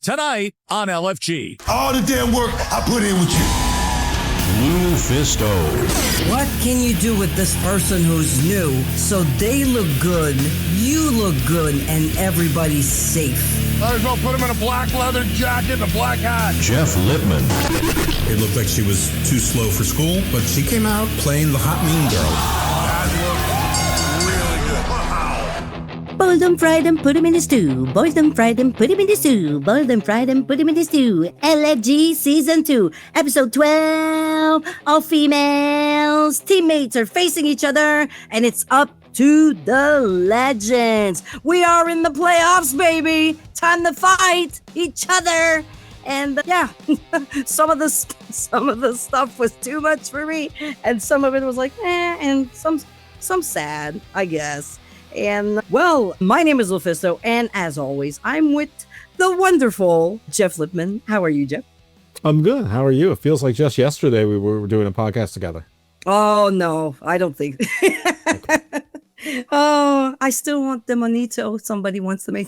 tonight on LFG. All the damn work I put in with you. LuFisto. What can you do with this person who's new so they look good, you look good, and everybody's safe? Might as well put him in a black leather jacket and a black hat. Jeff Lippman. It looked like she was too slow for school, but she came out playing the hot mean girl. Boil them, fry them, put them in the stew. Boil them, fry them, put them in the stew. Boil them, fry them, put them in the stew. LFG Season 2, Episode 12. All females. Teammates are facing each other, and it's up to the legends. We are in the playoffs, baby. Time to fight each other. And yeah, some of the stuff was too much for me, and some of it was like, and some sad, I guess. And well, my name is LuFisto, and as always, I'm with the wonderful Jeff Lippman. How are you, Jeff? I'm good. How are you? It feels like just yesterday we were doing a podcast together. Oh, no, I don't think. Oh, I still want the monito. Somebody wants to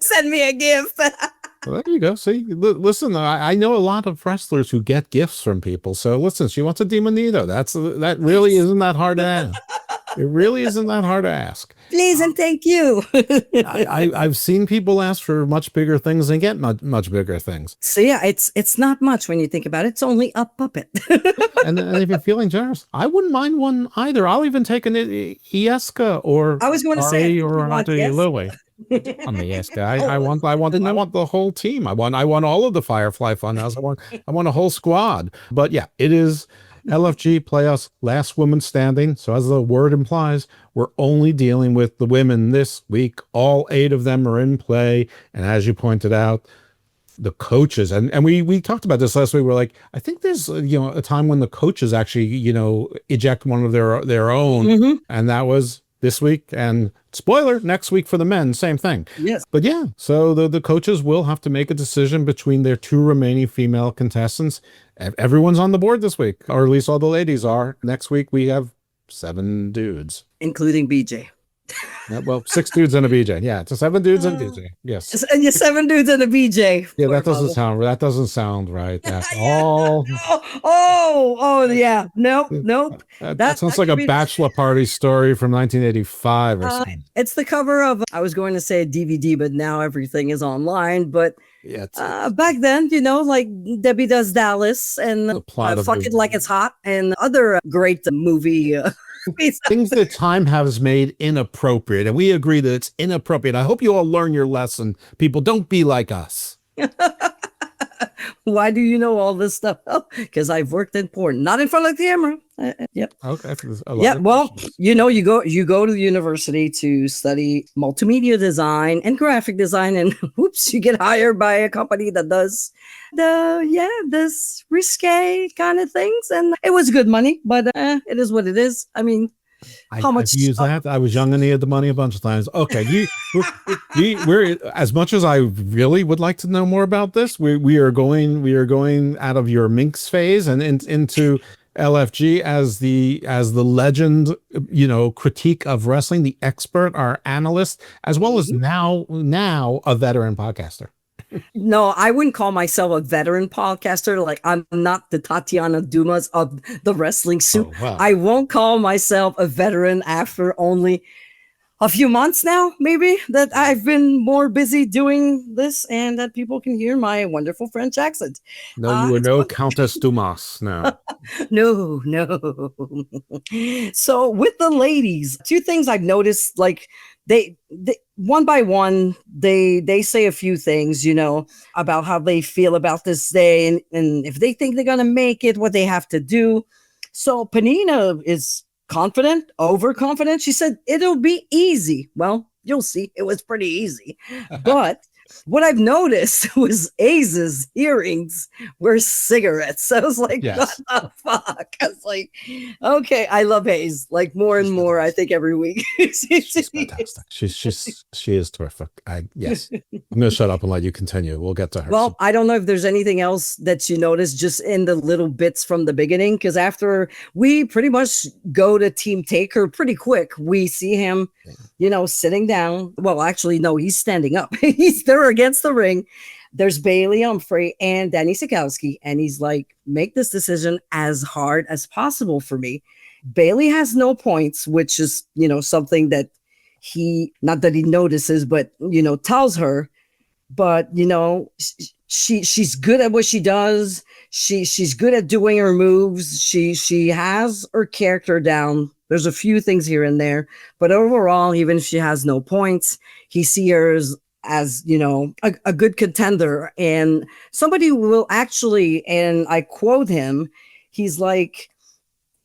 send me a gift. Well, there you go. See, listen, I know a lot of wrestlers who get gifts from people. So listen, she wants a Demonito. That really isn't that hard to ask. It really isn't that hard to ask. Please and thank you. I've seen people ask for much bigger things and get much bigger things. So yeah, it's not much when you think about it. It's only a puppet. and if you're feeling generous, I wouldn't mind one either. I'll even take an Ieska or I was going to say or Auntie Lily. I'm the Ieska. I want the whole team. I want all of the Firefly Funhouse. I want a whole squad. But yeah, it is LFG playoffs, last woman standing. So as the word implies, we're only dealing with the women this week. All 8 of them are in play. And as you pointed out, the coaches, and we talked about this last week. We're like, I think there's a time when the coaches actually eject one of their own, and that was this week. And spoiler, next week for the men, same thing. Yes. But yeah, so the coaches will have to make a decision between their 2 remaining female contestants. Everyone's on the board this week, or at least all the ladies are. Next week we have 7 dudes, including BJ. Yeah, well, 6 dudes and a BJ. Yeah, it's 7 dudes and a BJ. Yes. And you're 7 dudes and a BJ. Yeah, that doesn't sound right. That's all. Oh, yeah. Nope. That sounds like a bachelor party story from 1985 or something. It's the cover of, I was going to say a DVD, but now everything is online. But yeah, back then, like Debbie Does Dallas and Fuck It Like It's Hot and other great movie things that time has made inappropriate, and we agree that it's inappropriate. I hope you all learn your lesson. People, don't be like us. Why do you know all this stuff? Oh, because I've worked in porn, not in front of the camera. Yep. Okay. Yeah. Well, you go to the university to study multimedia design and graphic design, and whoops, you get hired by a company that does this risque kind of things, and it was good money, but it is what it is. I mean, how much? I've used that. I was young and needed the money a bunch of times. Okay, we're as much as I really would like to know more about this. We are going out of your Minx phase and into LFG as the legend, critique of wrestling, the expert, our analyst, as well as now a veteran podcaster. No, I wouldn't call myself a veteran podcaster. Like, I'm not the Tatiana Dumas of the wrestling soup. Oh, wow. I won't call myself a veteran after only a few months now, maybe, that I've been more busy doing this and that people can hear my wonderful French accent. No, you are no Countess Dumas now. No. So with the ladies, 2 things I've noticed, like they one by one, they say a few things, about how they feel about this day and if they think they're going to make it, what they have to do. So Penina is confident, overconfident. She said, it'll be easy. Well, you'll see. It was pretty easy. But what I've noticed was Aze's earrings were cigarettes. I was like, yes. What the fuck? I was like, okay, I love Aze. Like more and more, I think every week. She's fantastic. She is terrific. Yes. I'm going to shut up and let you continue. We'll get to her. Well, I don't know if there's anything else that you noticed just in the little bits from the beginning, because after we pretty much go to Team Taker pretty quick, we see him, sitting down. Well, actually, no, he's standing up. They're against the ring. there's Bailey Humphrey and Danny Sikowski, and he's like, make this decision as hard as possible for me. Bailey has no points, which is, something that not that he notices, but, tells her. But, she's good at what she does. She's good at doing her moves. She has her character down. There's a few things here and there, but overall, even if she has no points, he sees her as a good contender and somebody who will actually, and I quote him, he's like,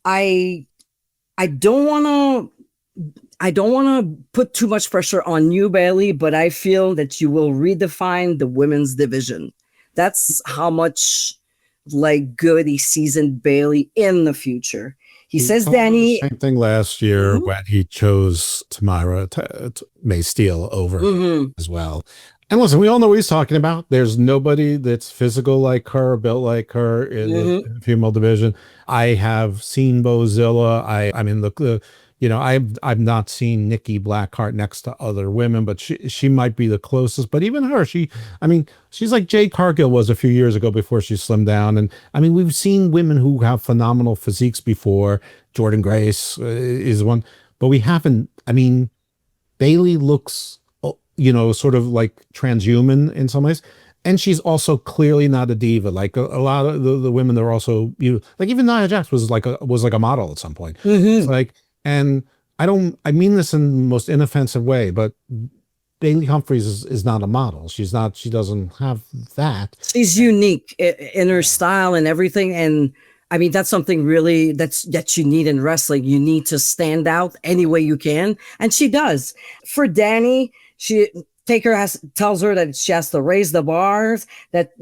I don't want to put too much pressure on you, Bailey, but I feel that you will redefine the women's division. That's how much good he sees in Bailey in the future. He says, Dani. Same thing last year when he chose Tamara May Steele over as well. And listen, we all know what he's talking about. There's nobody that's physical like her, built like her in the female division. I have seen Bozilla. I mean, look, I've not seen Nikki Blackheart next to other women, but she might be the closest. But even her, she's like Jade Cargill was a few years ago before she slimmed down. And I mean, we've seen women who have phenomenal physiques before. Jordan Grace is one, but we haven't. I mean, Bailey looks, sort of like transhuman in some ways. And she's also clearly not a diva. Like a lot of the women, they're also, like even Nia Jax was like a model at some point. It's like, and I mean this in the most inoffensive way, but Bailey Humphries is not a model. She doesn't have that. She's unique in her style and everything. And I mean, that's something really that you need in wrestling. You need to stand out any way you can. And she does. For Dani, tells her that she has to raise the bars, that,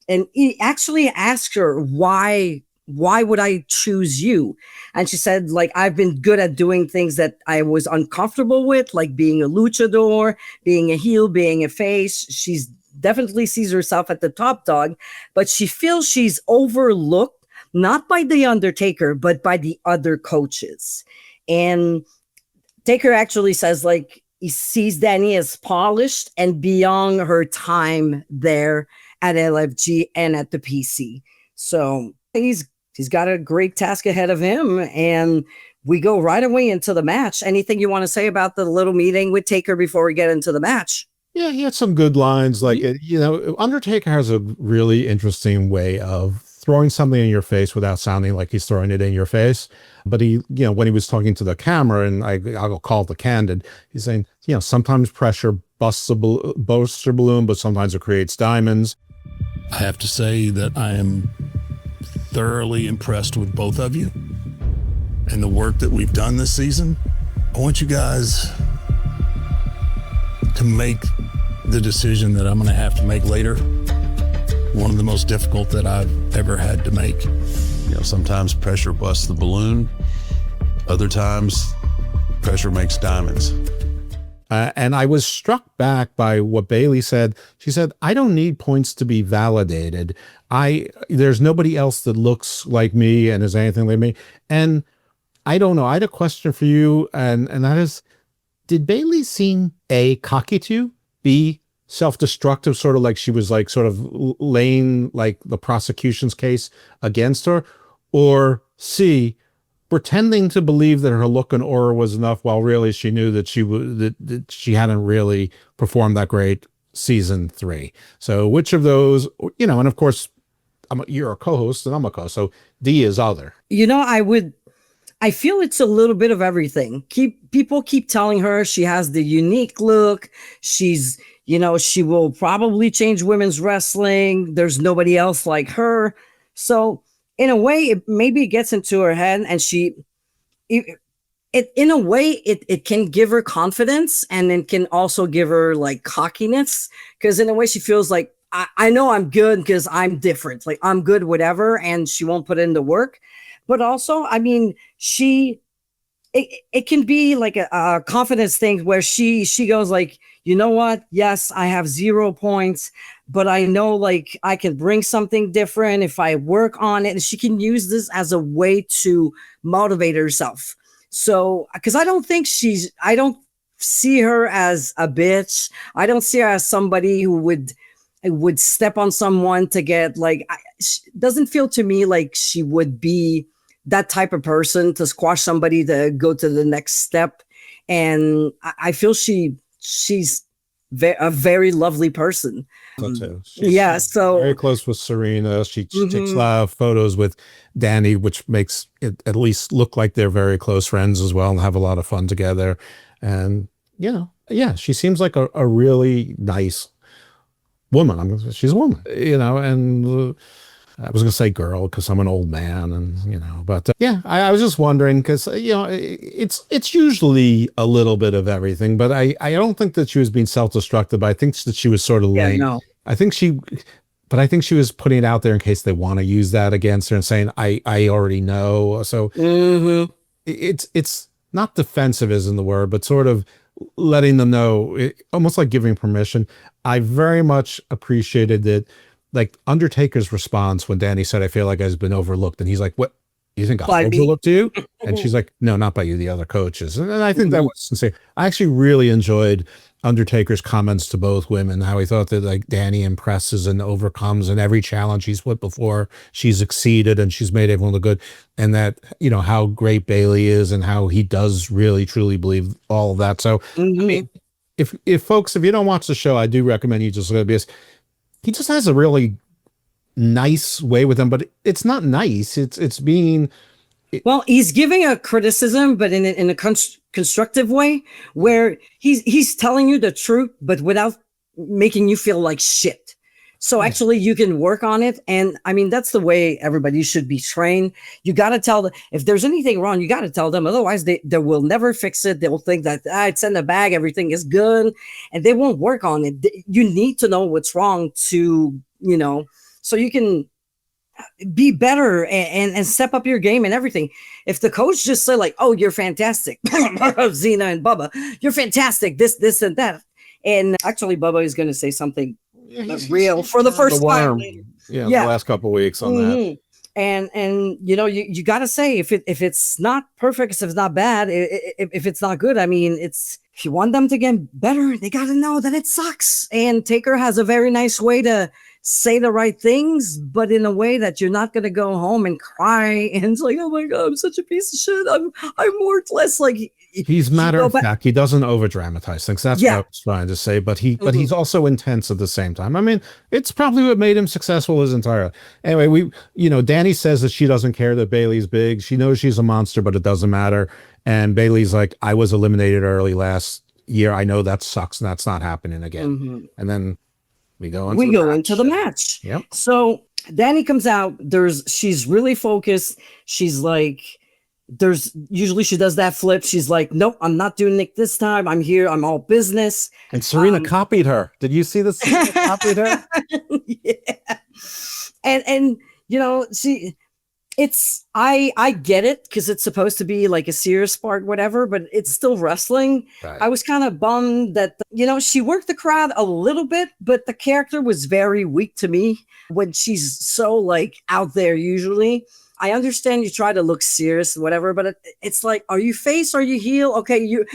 and he actually asked her, why would I choose you? And she said, like, I've been good at doing things that I was uncomfortable with, like being a luchador, being a heel, being a face. She's definitely sees herself at the top dog, but she feels she's overlooked, not by The Undertaker, but by the other coaches. And Taker actually says, like, he sees Dani as polished and beyond her time there at LFG and at the PC. So he's got a great task ahead of him, and we go right away into the match. Anything you want to say about the little meeting with Taker before we get into the match? Yeah, he had some good lines. Like, Undertaker has a really interesting way of throwing something in your face without sounding like he's throwing it in your face. But he, when he was talking to the camera, and I'll call it the candid, he's saying, sometimes pressure busts a balloon, but sometimes it creates diamonds. I have to say that I am thoroughly impressed with both of you and the work that we've done this season. I want you guys to make the decision that I'm going to have to make later. One of the most difficult that I've ever had to make. Sometimes pressure busts the balloon. Other times pressure makes diamonds. And I was struck back by what Bailey said. She said, I don't need points to be validated. There's nobody else that looks like me and is anything like me. And I don't know. I had a question for you. And that is, did Bailey seem A, cocky to you, B, self-destructive, sort of like she was like sort of laying like the prosecution's case against her, or C, pretending to believe that her look and aura was enough while really she knew that that she hadn't really performed that great season 3. So which of those, and of course you're a co-host and I'm a co-host, so D is other. I feel it's a little bit of everything. People keep telling her she has the unique look. She's, she will probably change women's wrestling. There's nobody else like her. So in a way, maybe it gets into her head, and it can give her confidence, and it can also give her like cockiness, because in a way she feels like, I know I'm good because I'm different. Like, I'm good, whatever, and she won't put in the work. But also, I mean, it can be like a confidence thing where she goes like, you know what? Yes, I have 0 points, but I know like I can bring something different if I work on it. And she can use this as a way to motivate herself. So, because I don't see her as a bitch. I don't see her as somebody who would would step on someone to get like, doesn't feel to me like she would be that type of person to squash somebody to go to the next step. And I feel she's a very lovely person. Too. So very close with Serina. She takes a lot of photos with Dani, which makes it at least look like they're very close friends as well and have a lot of fun together. And, she seems like a really nice woman. She's a woman, and I was going to say girl because I'm an old man and, but I was just wondering because, it's usually a little bit of everything, but I don't think that she was being self-destructive. I think that she was sort of lame. No. I think she was putting it out there in case they want to use that against her and saying, I already know. So it's not defensive isn't the word, but sort of letting them know, almost like giving permission. I very much appreciated that. Like Undertaker's response when Dani said, I feel like I've been overlooked. And he's like, what? You think I overlooked you? And she's like, no, not by you, the other coaches. And I think that was sincere. I actually really enjoyed Undertaker's comments to both women, how he thought that like Dani impresses and overcomes and every challenge he's put before, she's exceeded and she's made everyone look good. And that, how great Bailey is and how he does really, truly believe all of that. So, I mean, if folks, if you don't watch the show, I do recommend you just look at it because he just has a really nice way with them, but it's not nice. It's being. Well, he's giving a criticism, but in a constructive way, where he's telling you the truth, but without making you feel like shit. So actually, you can work on it, and I mean that's the way everybody should be trained. You got to tell them if there's anything wrong. You got to tell them, otherwise they will never fix it. They'll think that it's in the bag, everything is good, and they won't work on it. You need to know what's wrong to so you can be better and step up your game and everything. If the coach just say like, "Oh, you're fantastic," Zena and Bubba, you're fantastic. This and that, and actually Bubba is going to say something. Real for the first time. The last couple of weeks on that. And you got to say if it's not perfect, if it's not bad, if it's not good, I mean, if you want them to get better, they got to know that it sucks. And Taker has a very nice way to say the right things, but in a way that you're not going to go home and cry and it's like, oh my God, I'm such a piece of shit. I'm worthless. Like he's matter of fact. He doesn't over dramatize things. That's what I was trying to say. But he's also intense at the same time. I mean, it's probably what made him successful his entire life. Anyway, Dani says that she doesn't care that Bailey's big. She knows she's a monster, but it doesn't matter. And Bailey's like, I was eliminated early last year. I know that sucks, and that's not happening again. And then we go into the match. Yep. So Dani comes out. She's really focused. She's like, usually she does that flip. She's like, nope, I'm not doing it this time. I'm here. I'm all business. And Serina copied her. Did you see this? Copied her. Yeah. And I get it because it's supposed to be like a serious part, whatever, but it's still wrestling. Right. I was kind of bummed that, she worked the crowd a little bit, but the character was very weak to me when she's so like out there usually. I understand you try to look serious, whatever, but it's like, are you face? Are you heel? Okay, you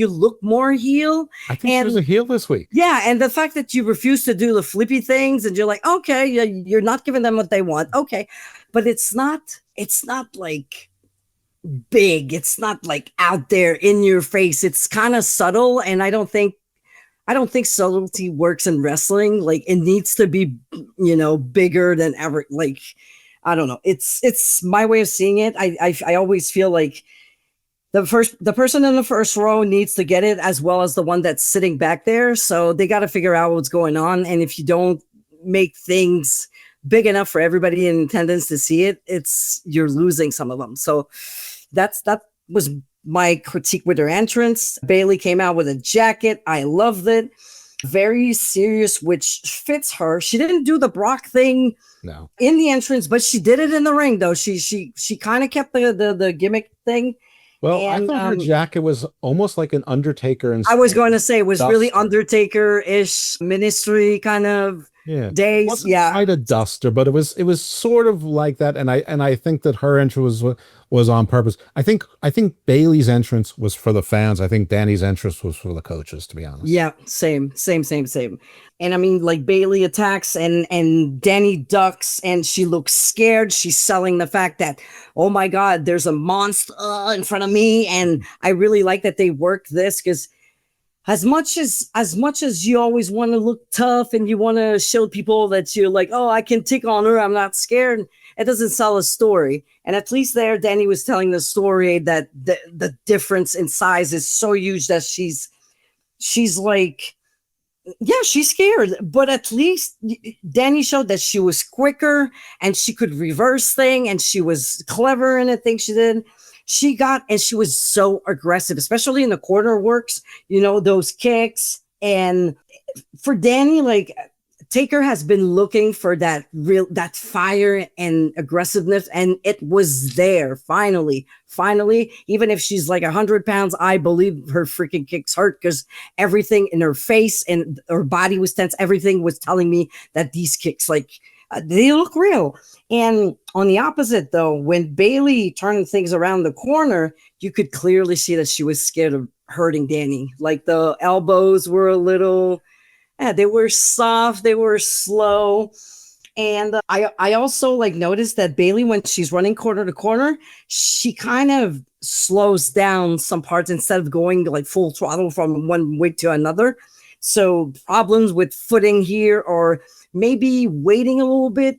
look more heel. I think she was a heel this week. Yeah, and the fact that you refuse to do the flippy things, and you're like, okay, you're not giving them what they want, okay, but it's not like big. It's not like out there in your face. It's kind of subtle, and I don't think subtlety works in wrestling. Like it needs to be, bigger than ever. Like. I don't know. It's my way of seeing it. I always feel like the person in the first row needs to get it as well as the one that's sitting back there. So they got to figure out what's going on. And if you don't make things big enough for everybody in attendance to see it, you're losing some of them. So that was my critique with her entrance. Bailey came out with a jacket. I loved it. Very serious, which fits her. She didn't do the Brock thing in the entrance, but she did it in the ring though. She kind of kept the gimmick thing. Well, I thought her jacket was almost like an Undertaker. I was going to say it was really Undertaker-ish ministry kind of. Yeah. days. Wasn't Yeah. quite a duster, but it was sort of like that. And I think that her entrance was on purpose. I think Bailey's entrance was for the fans. I think Dani's entrance was for the coaches, to be honest. Yeah, same. And I mean, like Bailey attacks and Dani ducks and she looks scared. She's selling the fact that, oh my God, there's a monster in front of me. And I really like that they worked this because as much as you always want to look tough and you want to show people that you're like, oh, I can take on her, I'm not scared, it doesn't sell a story. And at least there, Dani was telling the story that the difference in size is so huge that she's like, yeah, she's scared, but at least Dani showed that she was quicker and she could reverse thing and she was clever in the thing she did. She was so aggressive, especially in the corner works, those kicks. And for Dani, like Taker has been looking for that fire and aggressiveness, and it was there finally. Even if she's like 100 pounds, I believe her freaking kicks hurt because everything in her face and her body was tense. Everything was telling me that these kicks, they look real. And on the opposite, though, when Bailey turned things around the corner, you could clearly see that she was scared of hurting Dani. Like the elbows were a little. Yeah, they were soft, they were slow. And I also noticed that Bailey, when she's running corner to corner, she kind of slows down some parts instead of going full throttle from one way to another. So problems with footing here, or maybe waiting a little bit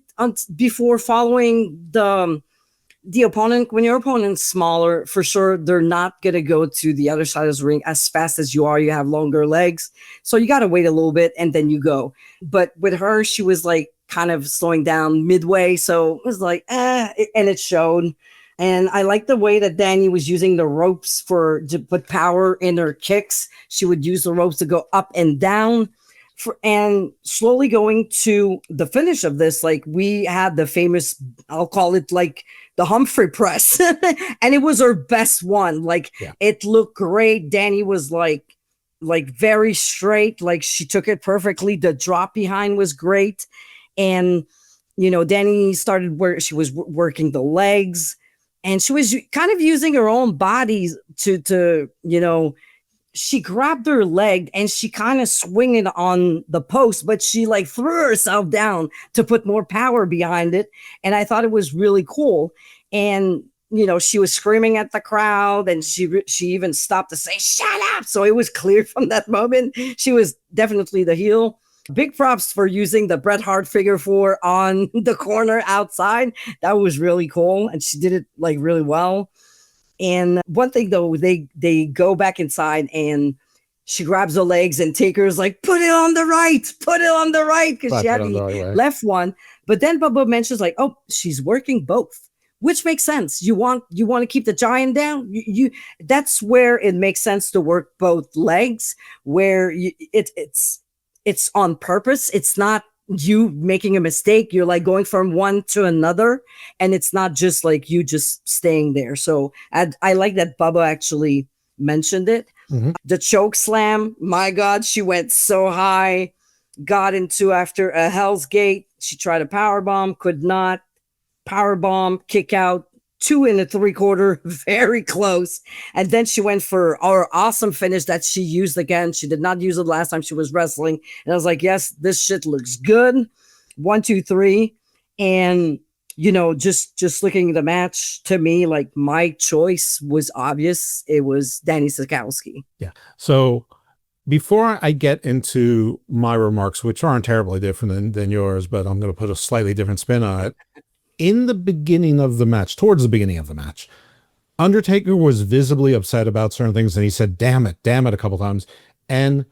before following the opponent. When your opponent's smaller, for sure, they're not going to go to the other side of the ring as fast as you are. You have longer legs. So you got to wait a little bit and then you go. But with her, she was kind of slowing down midway. So it was and it showed. And I like the way that Dani was using the ropes to put power in her kicks. She would use the ropes to go up and down. And slowly going to the finish of this, we had the famous, I'll call it the Humphrey press. And it was her best one. It looked great. Dani was very straight. She took it perfectly. The drop behind was great. And, Dani started where she was working the legs, and she was kind of using her own body to she grabbed her leg and she kind of swung it on the post, but she threw herself down to put more power behind it. And I thought it was really cool. And, she was screaming at the crowd, and she even stopped to say, "Shut up." So it was clear from that moment, she was definitely the heel. Big props for using the Bret Hart figure 4 on the corner outside. That was really cool. And she did it really well. And one thing though, they go back inside and she grabs the legs and Taker's put it on the right, because she had the left one. But then Bubba mentions oh, she's working both, which makes sense. You want to keep the giant down. You that's where it makes sense to work both legs, where it's on purpose. It's not you making a mistake. You're going from one to another, and it's not just you just staying there. So I like that Bubba actually mentioned it. Mm-hmm. The choke slam, my God, she went so high, got into after a Hell's Gate. She tried a power bomb, could not. Power bomb, kick out, 2 3/4, very close. And then she went for our awesome finish that she used again. She did not use it last time she was wrestling. And I was like, yes, this shit looks good. 1, 2, 3. And, just looking at the match, to me, my choice was obvious. It was Dani Sakowski. Yeah. So before I get into my remarks, which aren't terribly different than yours, but I'm going to put a slightly different spin on it. In the beginning of the match, towards the beginning of the match, Undertaker was visibly upset about certain things, and he said, damn it, a couple times. And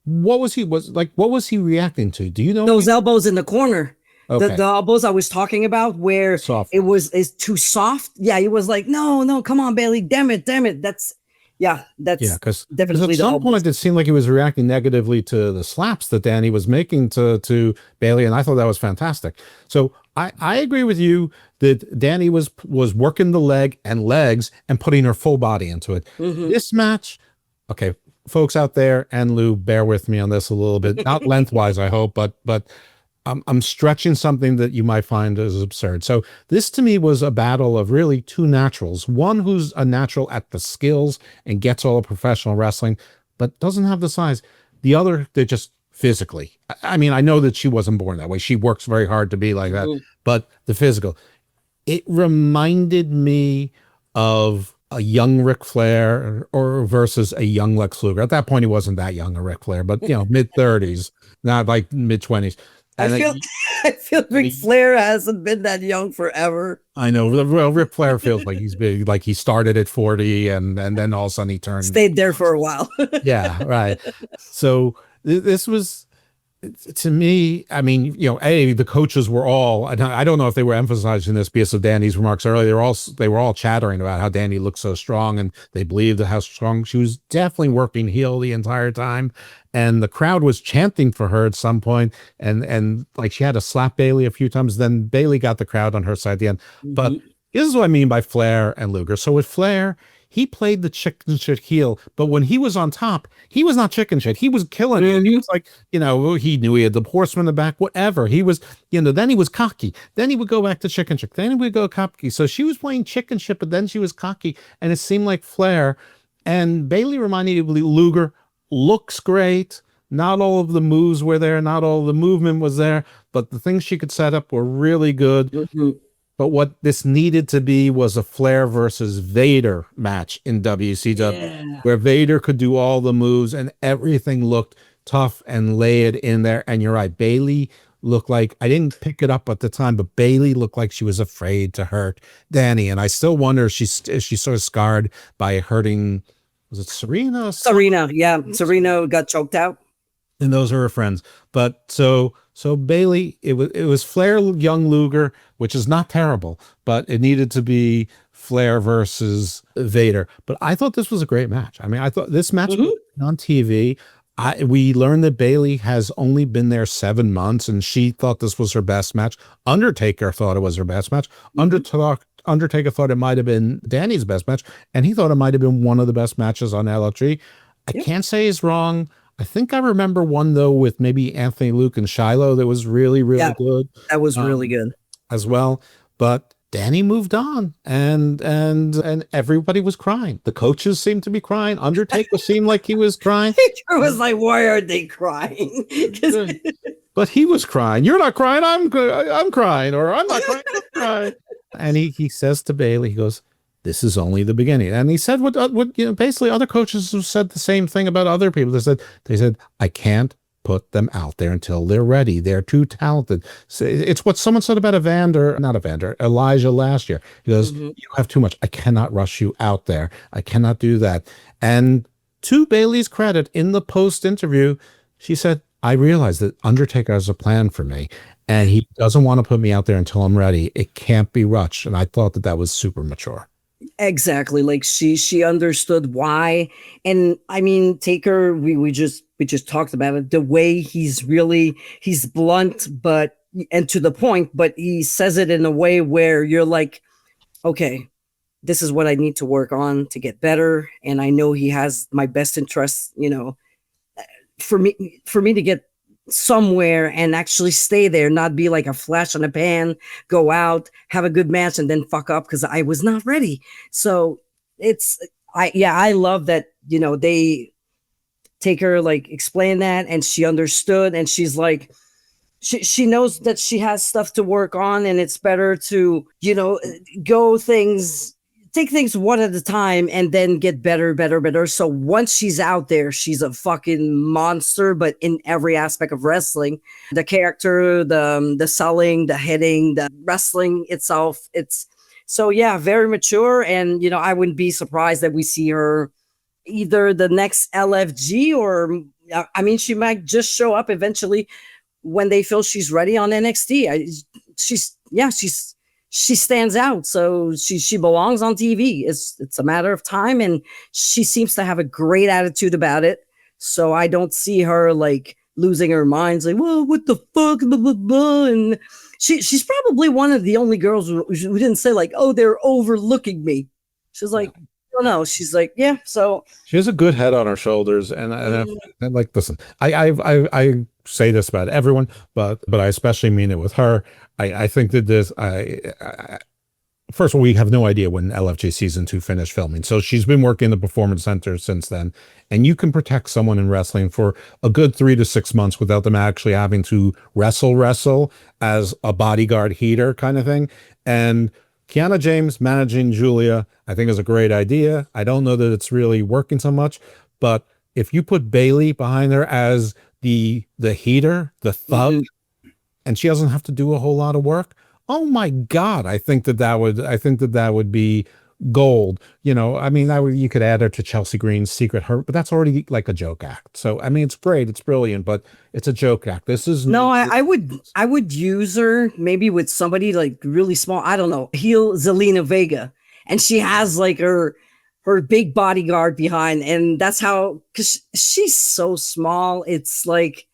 what was he reacting to? Do you know? Those elbows in the corner. Okay. The elbows I was talking about, where soft. It's too soft. Yeah, he was no, come on, Bailey, damn it. That's because definitely at some point it seemed like he was reacting negatively to the slaps that Dani was making to Bailey, and I thought that was fantastic. So I agree with you that Dani was working the leg and legs and putting her full body into it. Mm-hmm. This match, okay, folks out there and Lou, bear with me on this a little bit, not lengthwise, I hope, but I'm stretching something that you might find as absurd. So this to me was a battle of really two naturals. One who's a natural at the skills and gets all of professional wrestling, but doesn't have the size. The other, they're just physically. I mean, I know that she wasn't born that way. She works very hard to be like that, but the physical. It reminded me of a young Ric Flair or versus a young Lex Luger. At that point, he wasn't that young a Ric Flair, but mid-30s, not like mid-20s. And I feel Ric Flair hasn't been that young forever. I know. Well, Ric Flair feels like he's big, like he started at 40 and then all of a sudden he stayed there for a while. Yeah, right. So this was, to me, I mean, the coaches were all, and I don't know if they were emphasizing this because of Dani's remarks earlier. They were all chattering about how Dani looked so strong, and they believed how strong she was. Definitely working heel the entire time, and the crowd was chanting for her at some point, and like she had to slap Bailey a few times. Then Bailey got the crowd on her side at the end. But this is what I mean by Flair and Luger. So with Flair, he played the chicken shit heel, but when he was on top, he was not chicken shit. He was killing it. He was like, he knew he had the horseman in the back, whatever. He was, then he was cocky. Then he would go back to chicken shit. Then he would go cocky. So she was playing chicken shit, but then she was cocky. And it seemed like Flair and Bailey reminded me of Luger. Looks great. Not all of the moves were there. Not all of the movement was there, but the things she could set up were really good. But what this needed to be was a Flair versus Vader match in WCW, where Vader could do all the moves and everything looked tough and layered in there. And you're right, Bailey looked like, I didn't pick it up at the time, but Bailey looked like she was afraid to hurt Dani. And I still wonder if she's sort of scarred by hurting, was it Serina? Serina, yeah. Serina got choked out. And those are her friends. But so Bailey, it was Flair, young Luger, which is not terrible, but it needed to be Flair versus Vader. But I thought this was a great match. I mean, I thought this match on TV. We learned that Bailey has only been there 7 months, and she thought this was her best match. Undertaker thought it was her best match. Undertaker thought it might have been Dani's best match, and he thought it might have been one of the best matches on LFG. I can't say he's wrong. I think I remember one though with maybe Anthony Luke and Shiloh that was really, really good. That was really good as well. But Dani moved on, and everybody was crying. The coaches seemed to be crying. Undertaker seemed like he was crying. It was like, why are they crying? But he was crying. You're not crying. I'm crying, or I'm not crying. I'm crying. And he says to Bailey, he goes, "This is only the beginning." And he said what basically other coaches have said the same thing about other people. They said, I can't put them out there until they're ready. They're too talented. So it's what someone said about Elijah last year. He goes, you have too much. I cannot rush you out there. I cannot do that. And to Bailey's credit, in the post interview, she said, I realize that Undertaker has a plan for me, and he doesn't want to put me out there until I'm ready. It can't be rushed. And I thought that was super mature. Exactly. Like she understood why. And I mean, Taker, we just talked about it. The way he's blunt, and to the point, but he says it in a way where you're like, okay, this is what I need to work on to get better. And I know he has my best interests, for me to get somewhere and actually stay there, not be like a flash in the pan, go out, have a good match, and then fuck up because I was not ready. So I love that, they take her, like, explain that, and she understood, and she's like, she knows that she has stuff to work on, and it's better to, take things one at a time and then get better. So once she's out there, she's a fucking monster, but in every aspect of wrestling, the character, the selling, the hitting, the wrestling itself. It's so, very mature. And, I wouldn't be surprised that we see her either the next LFG or, she might just show up eventually when they feel she's ready on NXT. She stands out, so she belongs on TV. It's a matter of time, and she seems to have a great attitude about it. So I don't see her like losing her mind, like, "Whoa, what the fuck?" Blah, blah, blah. And she's probably one of the only girls who didn't say like, "Oh, they're overlooking me." She's like, no. She's like, yeah. So she has a good head on her shoulders, and like, listen, I say this about everyone, but I especially mean it with her. I think that first of all, we have no idea when LFG season 2 finished filming. So she's been working in the performance center since then. And you can protect someone in wrestling for a good 3 to 6 months without them actually having to wrestle as a bodyguard heater kind of thing. And Kiana James managing Julia, I think, is a great idea. I don't know that it's really working so much, but if you put Bailey behind her as the heater, the thug, and she doesn't have to do a whole lot of work, oh my God, I think that would be gold. You know, I mean, you could add her to Chelsea Green's Secret Hurt, but that's already like a joke act. So I mean, it's great, it's brilliant, but it's a joke act. This is I would use her maybe with somebody like really small. I don't know, heel Zelina Vega, and she has like her big bodyguard behind, and that's how, because she's so small. It's like.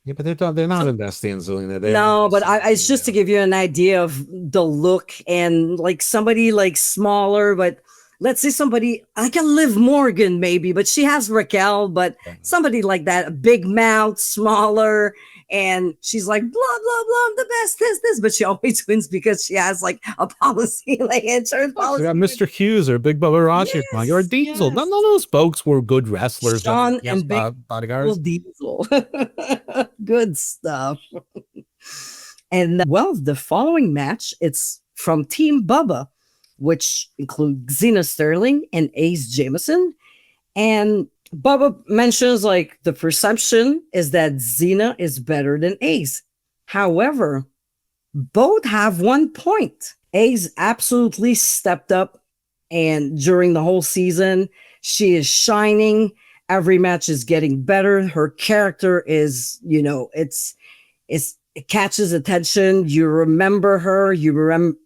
Yeah, but they're not investing in Zelina. But it's just to give you an idea of the look, and like somebody like smaller, but let's say somebody like a Liv Morgan maybe, but she has Raquel, but somebody like that, a big mouth, smaller, and she's like blah blah blah, I'm the best, this, but she always wins because she has like a policy, like insurance policy. You got Mr. Hughes or Big Bubba Rogers, or Diesel. Yes. None of those folks were good wrestlers. Sean and Big bodyguards. Diesel. Good stuff. And well, the following match, it's from Team Bubba, which includes Zena Sterling and Ace Jameson. And Bubba mentions like the perception is that Zena is better than Ace. However, both have one point. Ace absolutely stepped up, and during the whole season, she is shining. Every match is getting better. Her character is, it catches attention. You remember her. You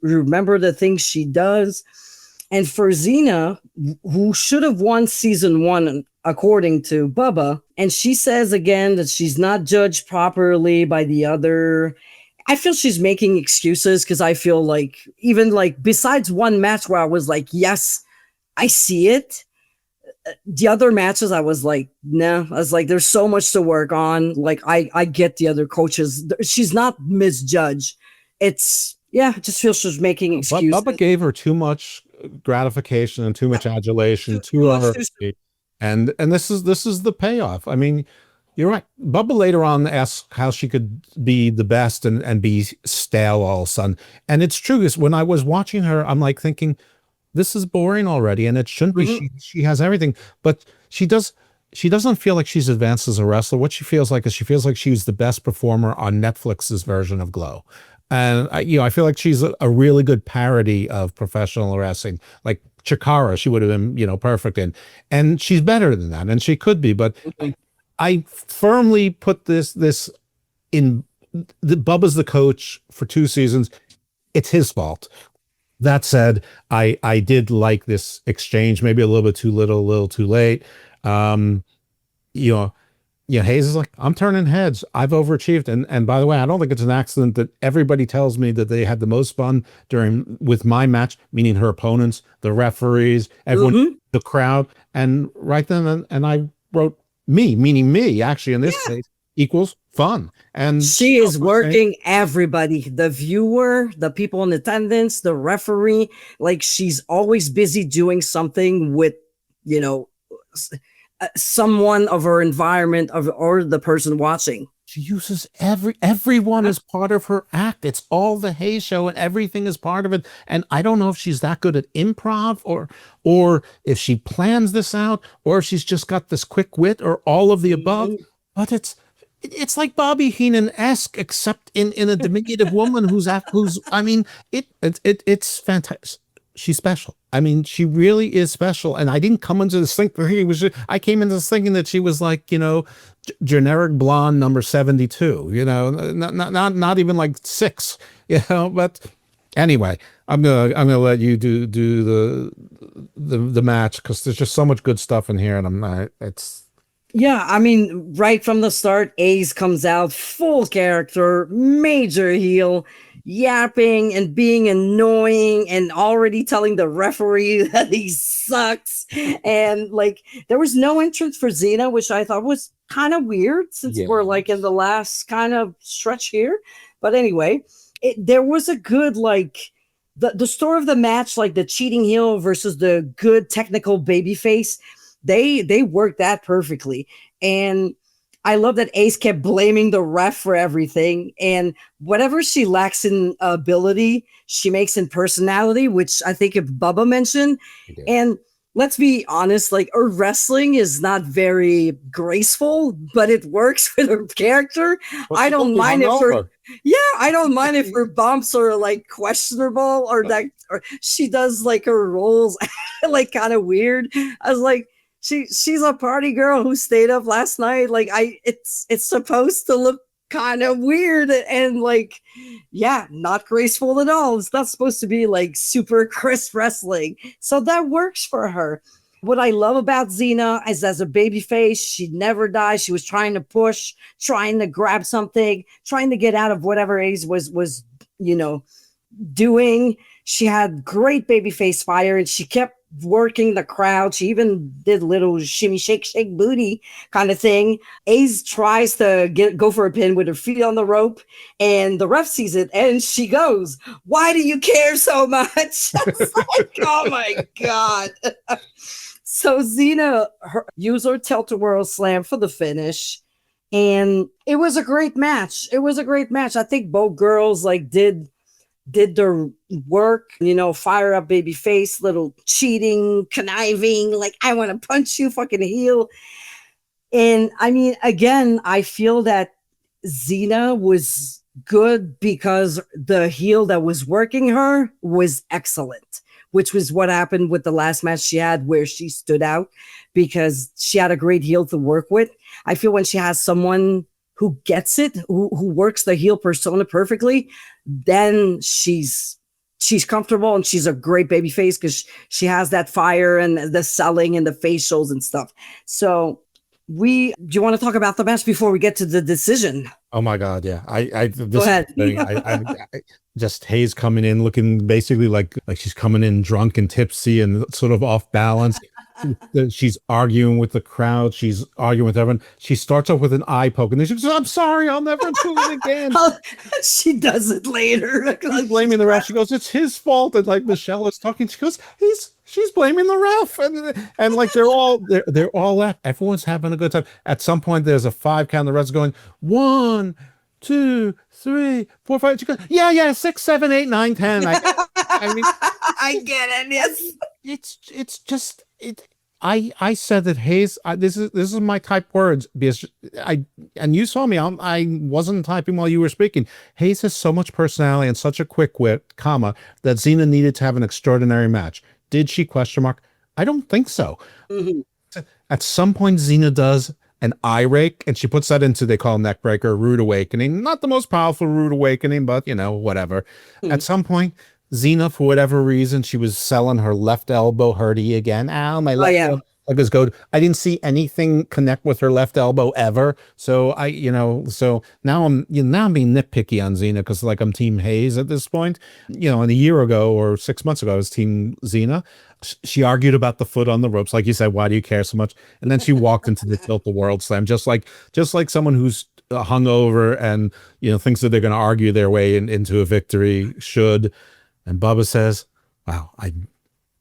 remember the things she does. And for Zena, who should have won season 1, according to Bubba, and she says again that she's not judged properly by the other. I feel she's making excuses, because I feel like even like besides one match where I was like, yes, I see it. The other matches, I was like, nah. I was like, there's so much to work on. Like, I get the other coaches. She's not misjudged. It's, I just feel she's making excuses. Bubba gave her too much gratification and too much adulation too early. And this is the payoff. I mean, you're right. Bubba later on asked how she could be the best and be stale all of a sudden. And it's true, because when I was watching her, I'm like thinking, this is boring already, and it shouldn't be. She has everything, but she doesn't feel like she's advanced as a wrestler. What she feels like is she feels like she was the best performer on Netflix's version of Glow. And I feel like she's a really good parody of professional wrestling. Like Chikara, she would have been, perfect in. And she's better than that, and she could be. But I firmly put this in. Bubba's the coach for 2 seasons. It's his fault. That said, I did like this exchange, maybe a little bit too little, a little too late. Hayes is like, I'm turning heads. I've overachieved. And by the way, I don't think it's an accident that everybody tells me that they had the most fun with my match, meaning her opponents, the referees, everyone, the crowd. And right then, and I wrote me, meaning me, actually, in this case, equals fun. And she is working everybody, the viewer, the people in attendance, the referee. Like, she's always busy doing something with, someone of her environment or the person watching. She uses everyone as part of her act. It's all the Hayes show, and everything is part of it. And I don't know if she's that good at improv, or if she plans this out, or if she's just got this quick wit, or all of the above. But it's like Bobby Heenan-esque, except in a diminutive woman who's it's fantastic. She's special. I mean, she really is special. And I didn't come into this thinking I came into this thinking that she was like, generic blonde number 72, not even like 6, but anyway, I'm gonna let you do the match, because there's just so much good stuff in here, and I mean, right from the start, Ace comes out full character, major heel. yapping and being annoying and already telling the referee that he sucks. And like, there was no entrance for Zena, which I thought was kind of weird since we're like in the last kind of stretch here. But anyway, there was a good, like, the story of the match, like the cheating heel versus the good technical baby face. They worked that perfectly. And I love that Ace kept blaming the ref for everything. And whatever she lacks in ability, she makes in personality, which I think if Bubba mentioned. And let's be honest, like, her wrestling is not very graceful, but it works for her character. I don't mind if I don't mind if her bumps are like questionable or that, or she does like her rolls like kind of weird. I was like, she's a party girl who stayed up last night. Like, it's supposed to look kind of weird and like, yeah, not graceful at all. It's not supposed to be like super crisp wrestling. So that works for her. What I love about Zena is, as a baby face, she never dies. She was trying to push, trying to grab something, trying to get out of whatever Ace was, doing. She had great baby face fire, and she kept working the crowd. She even did little shimmy, shake booty kind of thing. Ace tries to go for a pin with her feet on the rope, and the ref sees it, and she goes, "Why do you care so much?" Like, oh my God. So Zena used her tilt-a-whirl slam for the finish, and it was a great match. I think both girls like did their work, fire up baby face, little cheating, conniving, like, I want to punch you, fucking heel. And I mean, again, I feel that Zena was good because the heel that was working her was excellent, which was what happened with the last match she had, where she stood out because she had a great heel to work with. I feel when she has someone who gets it, who works the heel persona perfectly, then she's comfortable, and she's a great baby face because she has that fire and the selling and the facials and stuff. So do you want to talk about the match before we get to the decision? Oh my God, yeah. Go ahead. I just Hayes coming in looking basically like she's coming in drunk and tipsy and sort of off balance. She's arguing with the crowd. She's arguing with everyone. She starts off with an eye poke, and then she goes, "I'm sorry, I'll never do it again." She does it later. She's blaming the ref. She goes, "It's his fault." And like Michelle is talking, she goes, she's blaming the ref, and like they're all left. Everyone's having a good time. At some point, there's a 5 count. The ref's going 1, 2, 3, 4, 5. She goes, yeah, 6, 7, 8, 9, 10. I mean, I get it. Yes, it's just it. I said that Hayes. This is my type words because and you saw me. I wasn't typing while you were speaking. Hayes has so much personality and such a quick wit, that Zena needed to have an extraordinary match. Did she? Question mark. I don't think so. Mm-hmm. At some point, Zena does an eye rake, and she puts that into, they call neck breaker, rude awakening. Not the most powerful rude awakening, but whatever. Mm-hmm. At some point, Zena, for whatever reason, she was selling her left elbow hurdy again. Ow, my left elbow. Like this go. I didn't see anything connect with her left elbow ever. So so now I'm being nitpicky on Zena because like I'm Team Hayes at this point. And a year ago or 6 months ago, I was Team Zena. She argued about the foot on the ropes, like you said. Why do you care so much? And then she walked into the tilt-a-whirl slam, just like someone who's hungover and thinks that they're going to argue their way into a victory should. And Bubba says, "Wow,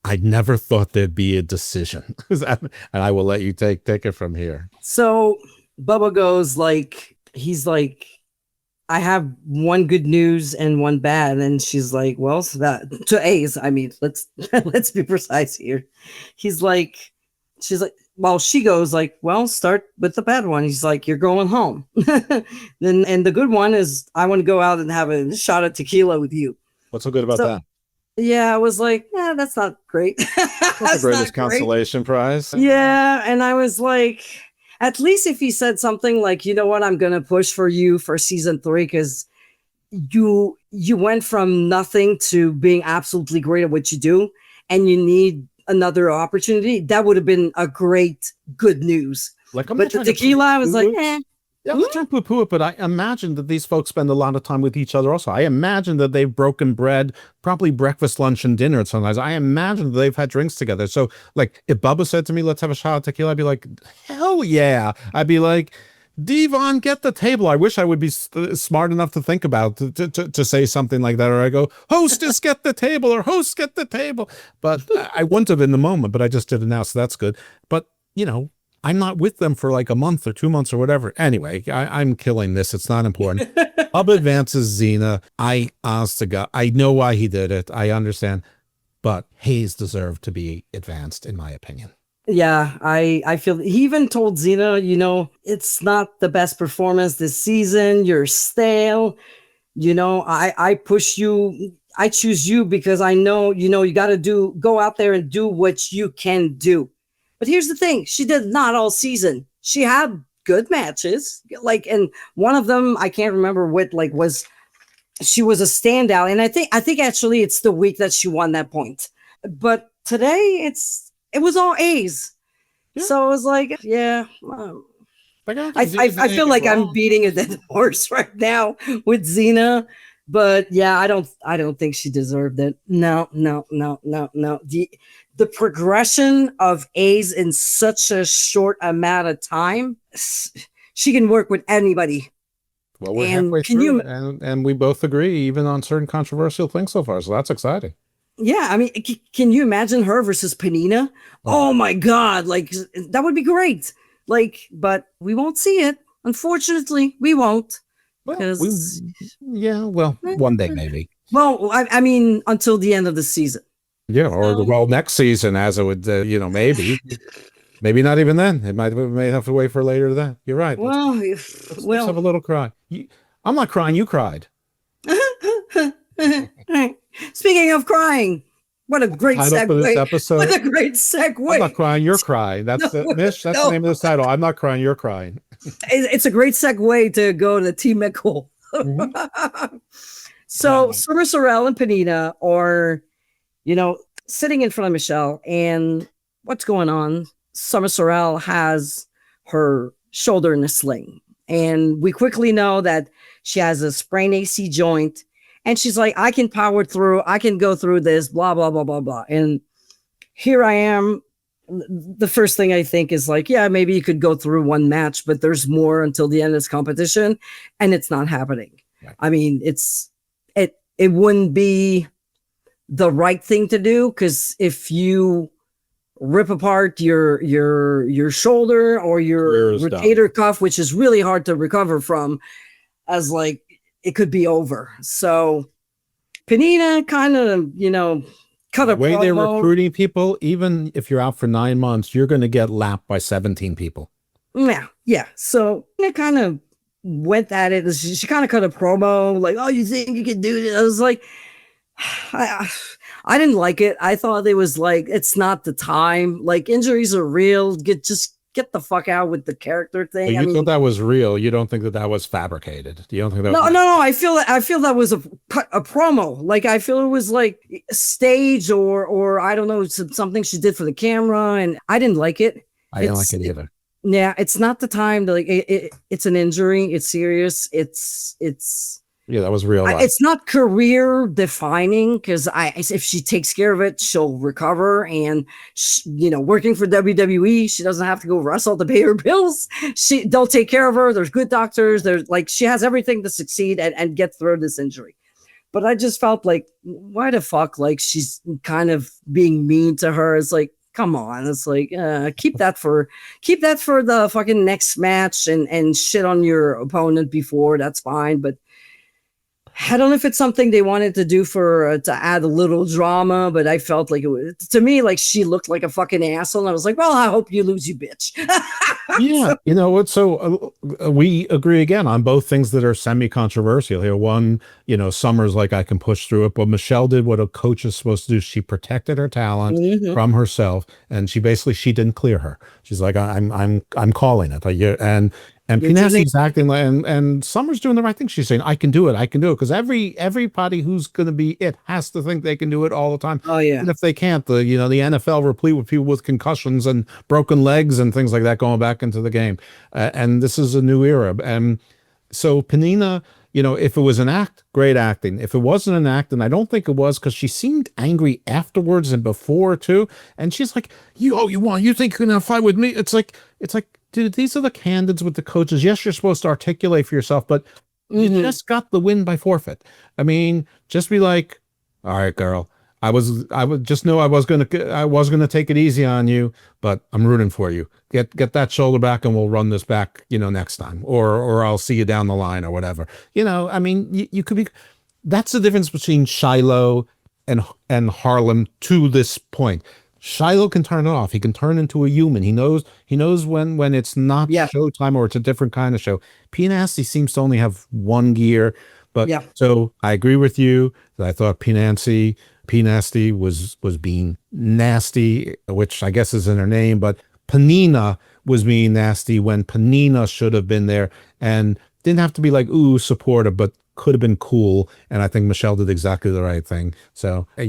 I never thought there'd be a decision." And I will let you take it from here. So Bubba goes he's like, "I have one good news and one bad." And she's like, "Well, so that to A's, I mean, let's be precise here." She's like, well, she goes like, "Well, start with the bad one." He's like, "You're going home." And the good one is, "I want to go out and have a shot of tequila with you." What's so good about that? Yeah, I was like, yeah, that's not great. That's the greatest consolation prize. Yeah, and I was like, at least if he said something like, "You know what, I'm gonna push for you for season 3 because you went from nothing to being absolutely great at what you do, and you need another opportunity." That would have been a great good news. Like, but the tequila, I was like, eh. Yeah, we can't poo-poo it, but I imagine that these folks spend a lot of time with each other also. I imagine that they've broken bread, probably breakfast, lunch, and dinner sometimes. I imagine that they've had drinks together. So, like, if Bubba said to me, let's have a shot of tequila, I'd be like, hell yeah. I'd be like, Devon, get the table. I wish I would be smart enough to think about to say something like that. Or I go, hostess, get the table, or host, get the table. But I wouldn't have in the moment, but I just did it now, so that's good. But, you know, I'm not with them for like a month or 2 months or whatever. Anyway, I'm killing this. It's not important. Bubba advances Zena. Honest to God, I know why he did it. I understand. But Hayes deserved to be advanced, in my opinion. Yeah, I feel he even told Zena, you know, it's not the best performance this season. You're stale. You know, I push you. I choose you because I know, you know, you got to go out there and do what you can do. But here's the thing. She did not all season. She had good matches. Like, and one of them, I can't remember what, like, she was a standout. And I think actually it's the week that she won that point. But today it was all A's. Yeah. So it was like, yeah. I feel like I'm beating a dead horse right now with Zena. But yeah, I don't think she deserved it. No. The progression of A's in such a short amount of time, she can work with anybody. Well, we're halfway through, and we both agree, even on certain controversial things so far. So that's exciting. Yeah, I mean, can you imagine her versus Penina? Oh my God, like that would be great. Like, but we won't see it. Unfortunately, we won't. Well, one day maybe. Well, I mean, until the end of the season. Yeah, or next season, as it would, maybe not even then. We may have to wait for later than that. You're right. Let's have a little cry. I'm not crying. You cried. Speaking of crying, what a great segue! Episode. What a great segue! I'm not crying. You're crying. That's the name of this title. I'm not crying. You're crying. It's a great segue to go to Team McCool. Mm-hmm. So Sorrell and Penina are, you know, sitting in front of Michelle, and what's going on? Sorrell has her shoulder in a sling, and we quickly know that she has a sprained AC joint, and she's like, I can power through, I can go through this, blah, blah, blah, blah, blah. And here I am. The first thing I think is like, yeah, maybe you could go through one match, but there's more until the end of this competition, and it's not happening. Right. I mean, it wouldn't be the right thing to do, because if you rip apart your shoulder or your rotator cuff, which is really hard to recover from, as like it could be over. So Penina kind of, you know, cut a promo. The way they're recruiting people, even if you're out for 9 months, you're going to get lapped by 17 people. Yeah. So it kind of went at it. She kind of cut a promo like, oh, you think you can do this? I was like, I didn't like it. I thought it was like, it's not the time. Like, injuries are real. Just get the fuck out with the character thing. But you thought that was real. You don't think that was fabricated. You don't think that? No. I feel that was a promo. Like, I feel it was like stage or I don't know, something she did for the camera, and I didn't like it. I didn't like it either. Yeah, it's not the time to like. It's an injury. It's serious. Yeah, that was real life. It's not career defining, because if she takes care of it, she'll recover. And working for WWE, she doesn't have to go wrestle to pay her bills. They'll take care of her. There's good doctors. There's like, she has everything to succeed and get through this injury. But I just felt like, why the fuck? Like, she's kind of being mean to her. It's like, come on. It's like, keep that for the fucking next match and shit on your opponent before. That's fine. But I don't know if it's something they wanted to do to add a little drama, but I felt like it was, to me, like she looked like a fucking asshole. And I was like, well, I hope you lose, you bitch. Yeah. You know what? So we agree again on both things that are semi-controversial here. One, Summer's like, I can push through it, but Michelle did what a coach is supposed to do. She protected her talent from herself, and she didn't clear her. She's like, I'm calling it. And And Pinasti's acting like, and Summer's doing the right thing. She's saying, I can do it. I can do it. Because everybody who's going to be it has to think they can do it all the time. Oh, yeah. And if they can't, the NFL replete with people with concussions and broken legs and things like that going back into the game. And this is a new era. And so Penina, if it was an act, great acting. If it wasn't an act, and I don't think it was, because she seemed angry afterwards and before too. And she's like, you think you're gonna fight with me? It's like, dude, these are the candidates with the coaches. Yes, you're supposed to articulate for yourself, but you just got the win by forfeit. I mean, just be like, all right, girl, I was just know I was gonna take it easy on you, but I'm rooting for you. Get that shoulder back, and we'll run this back, next time, or I'll see you down the line, or whatever. I mean, you could be. That's the difference between Shiloh and Harlem to this point. Shiloh can turn it off. He can turn into a human. He knows when it's not showtime or it's a different kind of show. P. Nasty seems to only have one gear. But so I agree with you that I thought P. Nasty was being nasty, which I guess is in her name, but Penina was being nasty when Penina should have been there and didn't have to be like, ooh, supportive, but could have been cool. And I think Michelle did exactly the right thing. So, I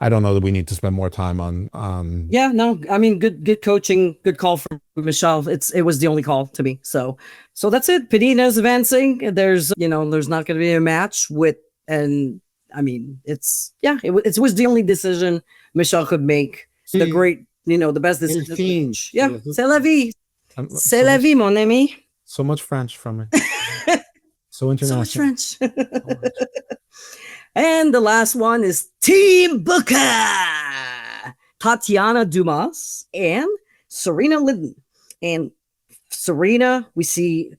don't know that we need to spend more time on. Yeah, no, I mean, good coaching, good call from Michelle. It was the only call to me. So that's it. Penina's advancing. There's not going to be a match it was the only decision Michelle could make. The great, the best decision. Yeah, c'est la vie. C'est la vie, mon ami. So much French from me. So international. So much French. And the last one is Team Booker. Tatiana Dumas and Serina Linden. And Serina, we see,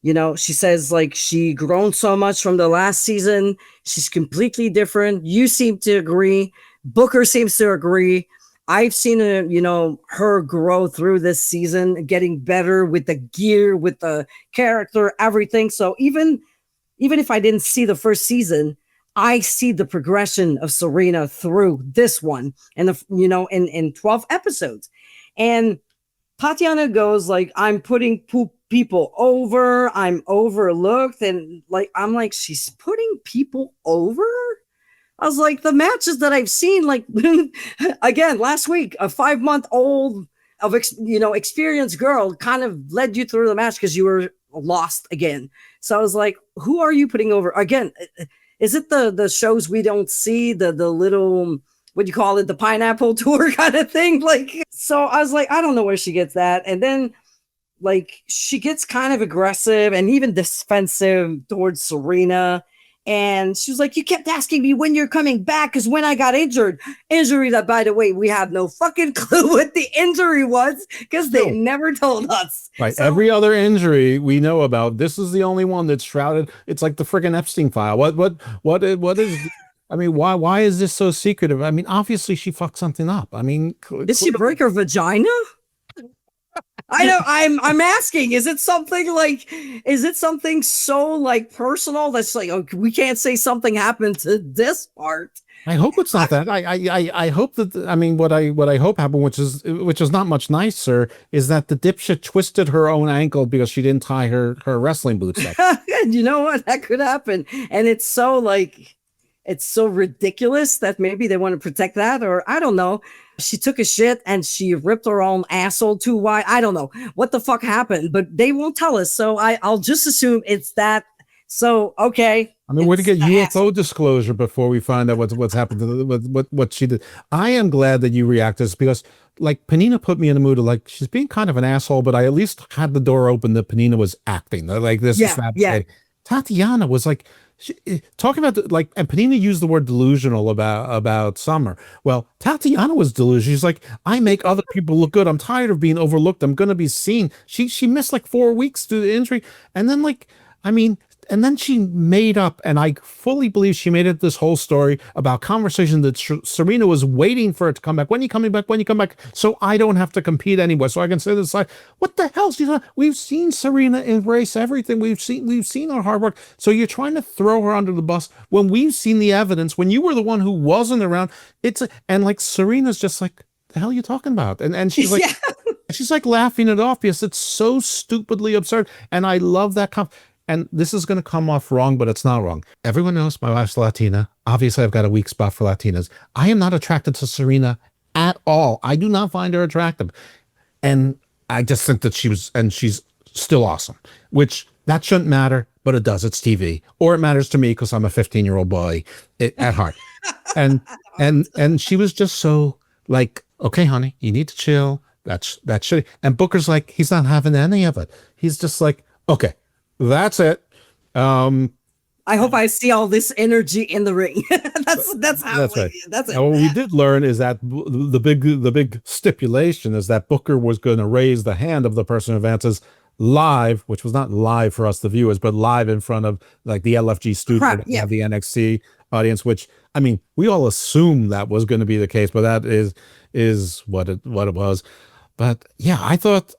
she says like she grown so much from the last season. She's completely different. You seem to agree. Booker seems to agree. I've seen her grow through this season, getting better with the gear, with the character, everything. So even if I didn't see the first season, I see the progression of Serina through this one and in 12 episodes. And Tatiana goes like, I'm putting people over, I'm overlooked, and I'm like, she's putting people over? I was like, the matches that I've seen, like, again, last week, a 5-month-old experienced girl kind of led you through the match because you were lost again. So I was like, who are you putting over? Again, is it the shows we don't see, the little, what do you call it, the pineapple tour kind of thing? So I was like, I don't know where she gets that. And then, she gets kind of aggressive and even defensive towards Serina. And she was like, you kept asking me when you're coming back because when I got injury that, by the way, we have no fucking clue what the injury was because they never told us. Right. So, every other injury we know about, this is the only one that's shrouded. It's like the friggin' Epstein file. What is, I mean, why is this so secretive? I mean, obviously she fucked something up. I mean, did she break her vagina? I know. I'm asking. Is it something so personal that's like, oh, we can't say something happened to this part? I hope it's not that. I hope that. I mean, what I hope happened, which is not much nicer, is that the dipshit twisted her own ankle because she didn't tie her wrestling boots up. And you know what? That could happen. And it's so ridiculous that maybe they want to protect that, or I don't know. She took a shit and she ripped her own asshole too wide. I don't know what the fuck happened, but they won't tell us. So I'll just assume it's that. So, okay. I mean, we're to get UFO disclosure before we find out what's happened to what she did. I am glad that you reacted to this because Penina put me in the mood of she's being kind of an asshole, but I at least had the door open that Penina was acting like this. Yeah. Tatiana was talking about and Penina used the word delusional about Summer. Well, Tatiana was delusional. She's like, I make other people look good. I'm tired of being overlooked. I'm going to be seen. She missed 4 weeks due to injury. And then and then she made up, and I fully believe she made it this whole story about conversation that Serena was waiting for it to come back. When are you coming back? When you come back? So I don't have to compete anymore. So I can sit aside. What the hell? We've seen Serena embrace everything. We've seen her hard work. So you're trying to throw her under the bus when we've seen the evidence, when you were the one who wasn't around. And Serena's just like, the hell are you talking about? And she's like, She's like laughing it off because it's so stupidly absurd. And I love that. And this is going to come off wrong, but it's not wrong. Everyone knows my wife's Latina. Obviously, I've got a weak spot for Latinas. I am not attracted to Serina at all. I do not find her attractive. And I just think that she's still awesome, which that shouldn't matter, but it does. It's TV. Or it matters to me because I'm a 15-year-old boy at heart. And she was just so like, okay, honey, you need to chill. That's shitty. And Booker's like, he's not having any of it. He's just like, okay, that's it. I hope I see all this energy in the ring. that's how. That's right. That's it. Now, what we did learn is that the big stipulation is that Booker was going to raise the hand of the person who advances live, which was not live for us, the viewers, but live in front of like the LFG studio, have the NXT audience. Which I mean, we all assumed that was going to be the case, but that is what it was. But yeah, I thought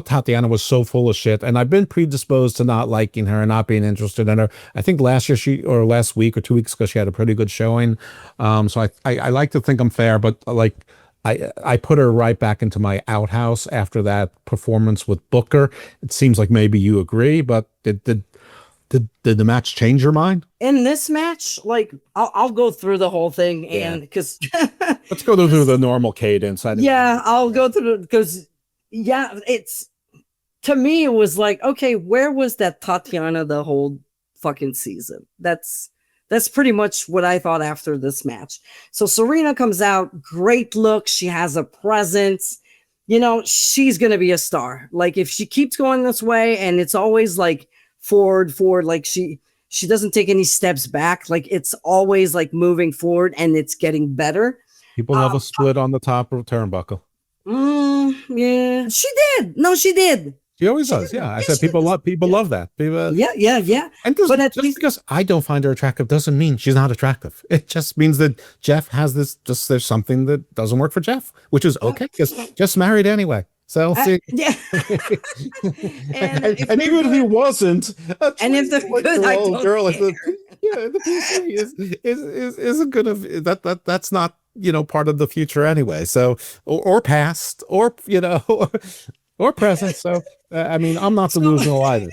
Tatiana was so full of shit, and I've been predisposed to not liking her and not being interested in her. I think last week or 2 weeks ago, she had a pretty good showing. So I like to think I'm fair, but like I put her right back into my outhouse after that performance with Booker. It seems like maybe you agree, but did the match change your mind? In this match, like I'll go through the whole thing, and because let's go through the normal cadence. I'll go through because it's to me it was like, okay, where was that Tatiana the whole fucking season? That's pretty much what I thought after this match. So Serina comes out, great look. She has a presence. You know, she's gonna be a star. Like if she keeps going this way, and it's always like forward, like she doesn't take any steps back. Like it's always like moving forward, and it's getting better. People love a split on the top of a turnbuckle. Yeah, she did. No, she did. She always does. Yeah, I said people love that. People, yeah. And just because I don't find her attractive doesn't mean she's not attractive. It just means that Jeff has this. Just there's something that doesn't work for Jeff, which is okay because Jeff's married anyway. So see. Yeah. and even if he wasn't, and if the good girl in the PC isn't gonna that's not part of the future anyway. So or past or or present. So I mean, I'm not delusional either.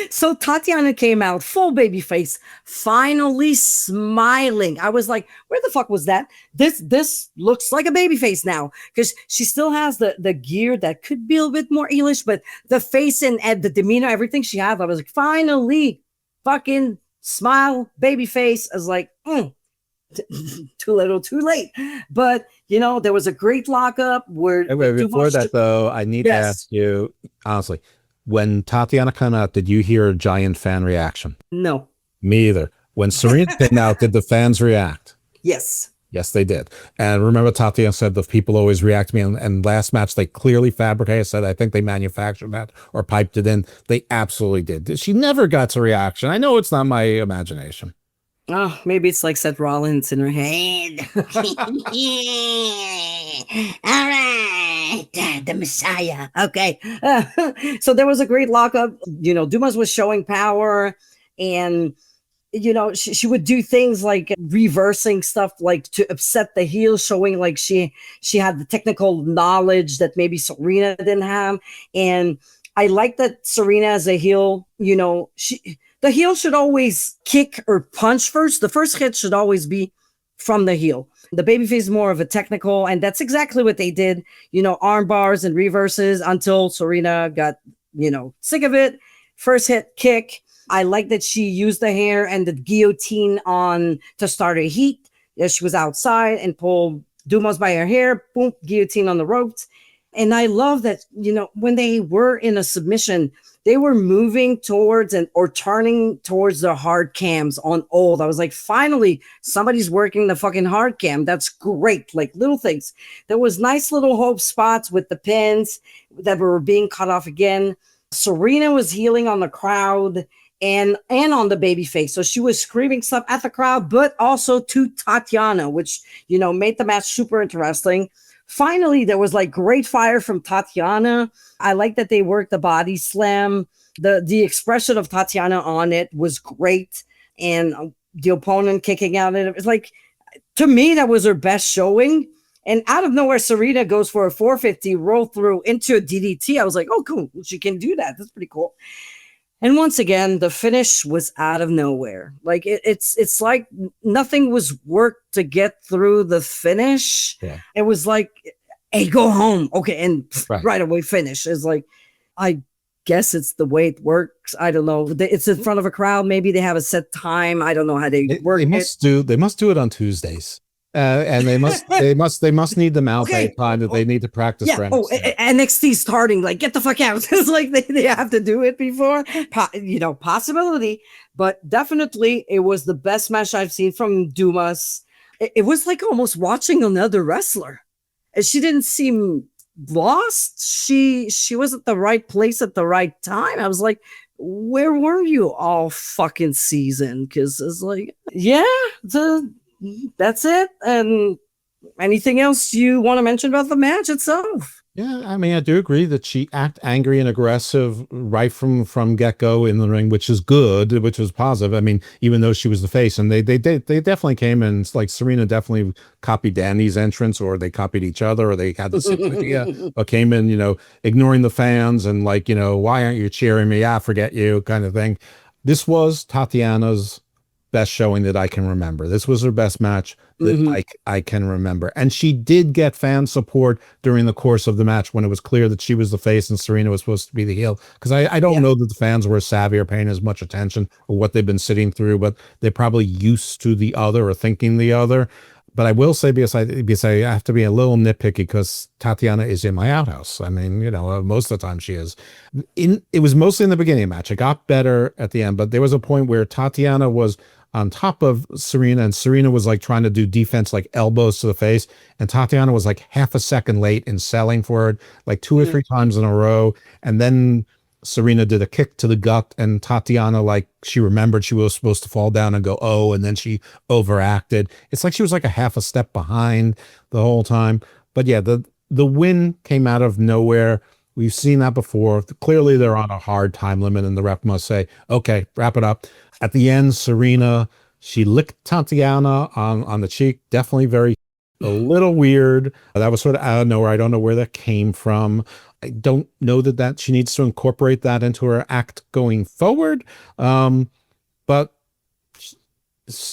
So Tatiana came out full baby face, finally smiling. I was like, where the fuck was that? This looks like a baby face now, because she still has the gear that could be a little bit more Eilish, but the face and the demeanor, everything she had, I was like, finally fucking smile, baby face. I was like, too little, too late. But there was a great lockup where before that though, I need to ask you honestly. When Tatiana came out, did you hear a giant fan reaction? No. Me either. When Serena came out, did the fans react? Yes. Yes, they did. And remember, Tatiana said the people always react to me. And last match, they clearly fabricated. Said, I think they manufactured that or piped it in. They absolutely did. She never got a reaction. I know it's not my imagination. Oh, maybe it's like Seth Rollins in her head. All right, the Messiah. Okay. So there was a great lockup. Dumas was showing power, and she would do things like reversing stuff, like to upset the heel, showing like she had the technical knowledge that maybe Serena didn't have. And I like that Serena as a heel, the heel should always kick or punch first. The first hit should always be from the heel. The babyface is more of a technical, and that's exactly what they did. Arm bars and reverses until Serena got, sick of it. First hit, kick. I like that she used the hair and the guillotine to start a heat. She was outside and pulled Dumas by her hair, boom, guillotine on the ropes. And I love that, when they were in a submission, they were moving towards or turning towards the hard cams on old. I was like, finally, somebody's working the fucking hard cam. That's great. Like little things. There was nice little hope spots with the pins that were being cut off again. Serena was healing on the crowd and on the baby face. So she was screaming stuff at the crowd, but also to Tatiana, which, made the match super interesting. Finally, there was like great fire from Tatiana. I like that they worked the body slam. The expression of Tatiana on it was great. And the opponent kicking out. And it was like, to me, that was her best showing. And out of nowhere, Serena goes for a 450 roll through into a DDT. I was like, oh, cool. She can do that. That's pretty cool. And once again, the finish was out of nowhere. Like it's like nothing was worked to get through the finish. Yeah. It was like, hey, go home. Okay. And Right. right away finish. It's like, I guess it's the way it works. I don't know. It's in front of a crowd. Maybe they have a set time. I don't know how they work They must do it on Tuesdays. And they must need them out by the time that they need to practice. Yeah. For NXT. NXT starting, like, get the fuck out. It's like they have to do it before, possibility, but definitely it was the best match I've seen from Dumas. It was like almost watching another wrestler. And she didn't seem lost. She was at the right place at the right time. I was like, where were you all fucking season? Because it's like, yeah, that's it. And anything else you want to mention about the match itself? Yeah, I mean, I do agree that she acted angry and aggressive right from get-go in the ring, which is good, which was positive. I mean, even though she was the face, and they definitely came in, like Serena definitely copied Dani's entrance, or they copied each other, or they had the same idea, or came in, ignoring the fans and like, why aren't you cheering me? I forget you, kind of thing. This was Tatiana's best showing that I can remember. This was her best match that I can remember. And she did get fan support during the course of the match when it was clear that she was the face and Serena was supposed to be the heel. Because I don't know that the fans were savvy or paying as much attention or what they've been sitting through, but they're probably used to the other or thinking the other. But I will say, because I have to be a little nitpicky, because Tatiana is in my outhouse. I mean, most of the time she is. It was mostly in the beginning of the match. It got better at the end, but there was a point where Tatiana was on top of Serena, and Serena was like trying to do defense, like elbows to the face, and Tatiana was like half a second late in selling for it, like 2 or 3 times in a row. And then Serena did a kick to the gut, and Tatiana, like, she remembered she was supposed to fall down and go, oh, and then she overacted. It's like she was like a half a step behind the whole time. But yeah, the win came out of nowhere. We've seen that before. Clearly they're on a hard time limit, and the ref must say, okay, wrap it up. At the end, Serena, she licked Tatiana on the cheek. Definitely a little weird. That was sort of out of nowhere. I don't know where that came from. I don't know that she needs to incorporate that into her act going forward. But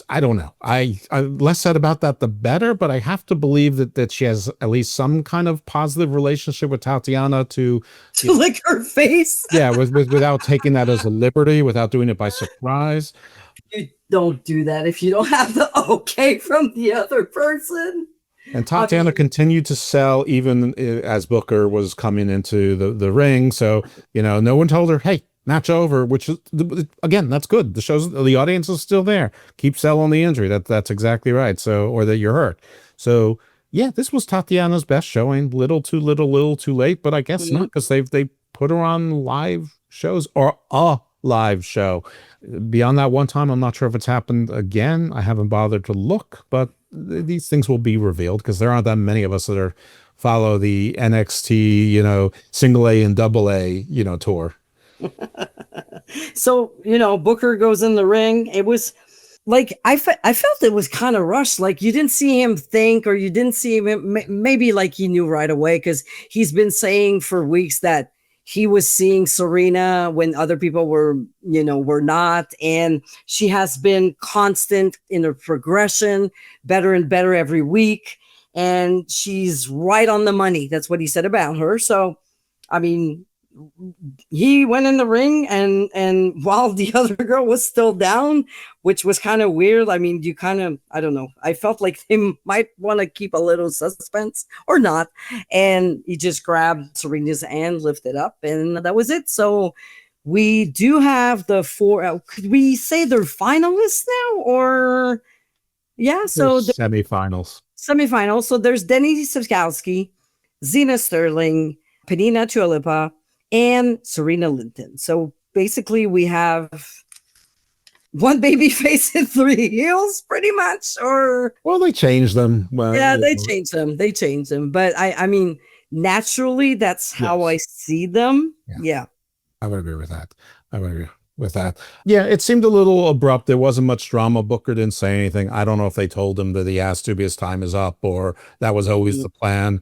I don't know. I less said about that, the better, but I have to believe that she has at least some kind of positive relationship with Tatiana to lick her face. Yeah, without taking that as a liberty, without doing it by surprise. You don't do that if you don't have the okay from the other person. And Tatiana continued to sell even as Booker was coming into the ring. So, no one told her, hey, match over, which is, again, that's good. The audience is still there. Keep selling the injury. That's exactly right. So, or that you're hurt. So yeah, this was Tatiana's best showing. Little too late, but I guess not, because they put her on live shows, or a live show. Beyond that one time, I'm not sure if it's happened again. I haven't bothered to look, but these things will be revealed, because there aren't that many of us that follow the NXT, single A and double A, tour. So, Booker goes in the ring. It was like, I felt it was kind of rushed. Like, you didn't see him think, or you didn't see him, maybe like he knew right away, because he's been saying for weeks that he was seeing Serena when other people were not. And she has been constant in her progression, better and better every week. And she's right on the money. That's what he said about her. So, I mean, he went in the ring, and while the other girl was still down, which was kind of weird. I mean, I don't know. I felt like they might want to keep a little suspense or not. And he just grabbed Serena's hand, lifted up, and that was it. So we do have the 4. Could we say they're finalists now, or yeah? So the semifinals. So there's Dani Sapkowski, Zena Sterling, Penina Tuolipa, and Serena Linton. So basically we have one baby face and 3 heels, pretty much. Or they changed them. Well, yeah, they changed them. But I mean, naturally, that's how I see them. Yeah. I would agree with that. with that. Yeah, it seemed a little abrupt. There wasn't much drama. Booker didn't say anything. I don't know if they told him that he has to, his time is up, or that was always the plan.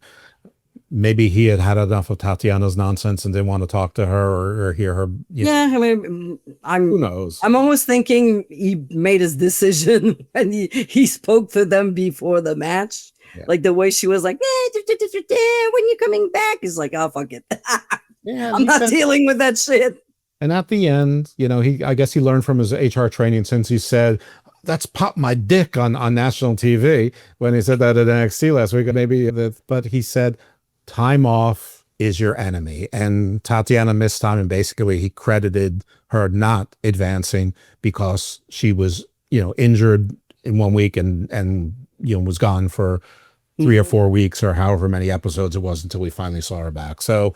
Maybe he had had enough of Tatiana's nonsense and didn't want to talk to her or hear her. Yeah, I mean, who knows? I'm almost thinking he made his decision and he spoke to them before the match. Yeah. Like the way she was like, when you coming back? He's like, oh, fuck it. I'm not dealing with that shit. And at the end, I guess he learned from his HR training, since he said, that's pop my dick on national TV when he said that at NXT last week. But he said, time off is your enemy. And Tatiana missed time, and basically he credited her not advancing because she was, injured in 1 week and was gone for 3 or 4 weeks or however many episodes it was until we finally saw her back. So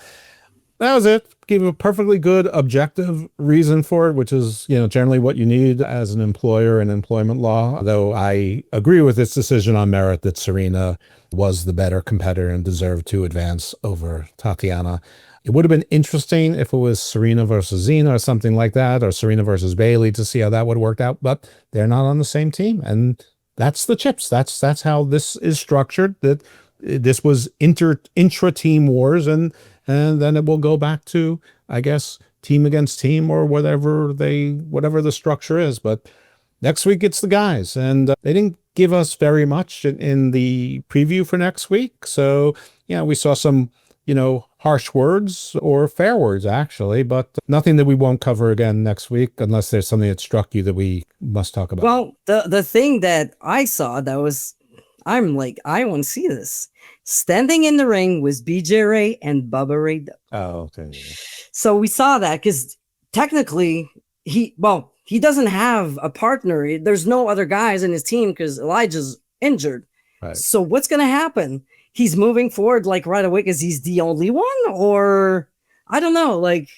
that was it. Gave a perfectly good objective reason for it, which is, generally what you need as an employer in employment law. Though I agree with this decision on merit that Serina was the better competitor and deserved to advance over Tatiana. It would have been interesting if it was Serina versus Zena or something like that, or Serina versus Bayley, to see how that would have worked out. But they're not on the same team, and that's the chips. That's how this is structured. That this was intra-team wars, and then it will go back to, I guess, team against team or whatever the structure is. But next week it's the guys, and they didn't give us very much in the preview for next week. So we saw some harsh words or fair words actually, but nothing that we won't cover again next week, unless there's something that struck you that we must talk about. Well, the thing that I saw that was, I'm like, I want to see this. Standing in the ring was BJ Ray and Bubba Ray. Oh, okay. So we saw that because technically he doesn't have a partner. There's no other guys in his team because Elijah's injured. Right. So what's going to happen? He's moving forward like right away because he's the only one, or I don't know. Like,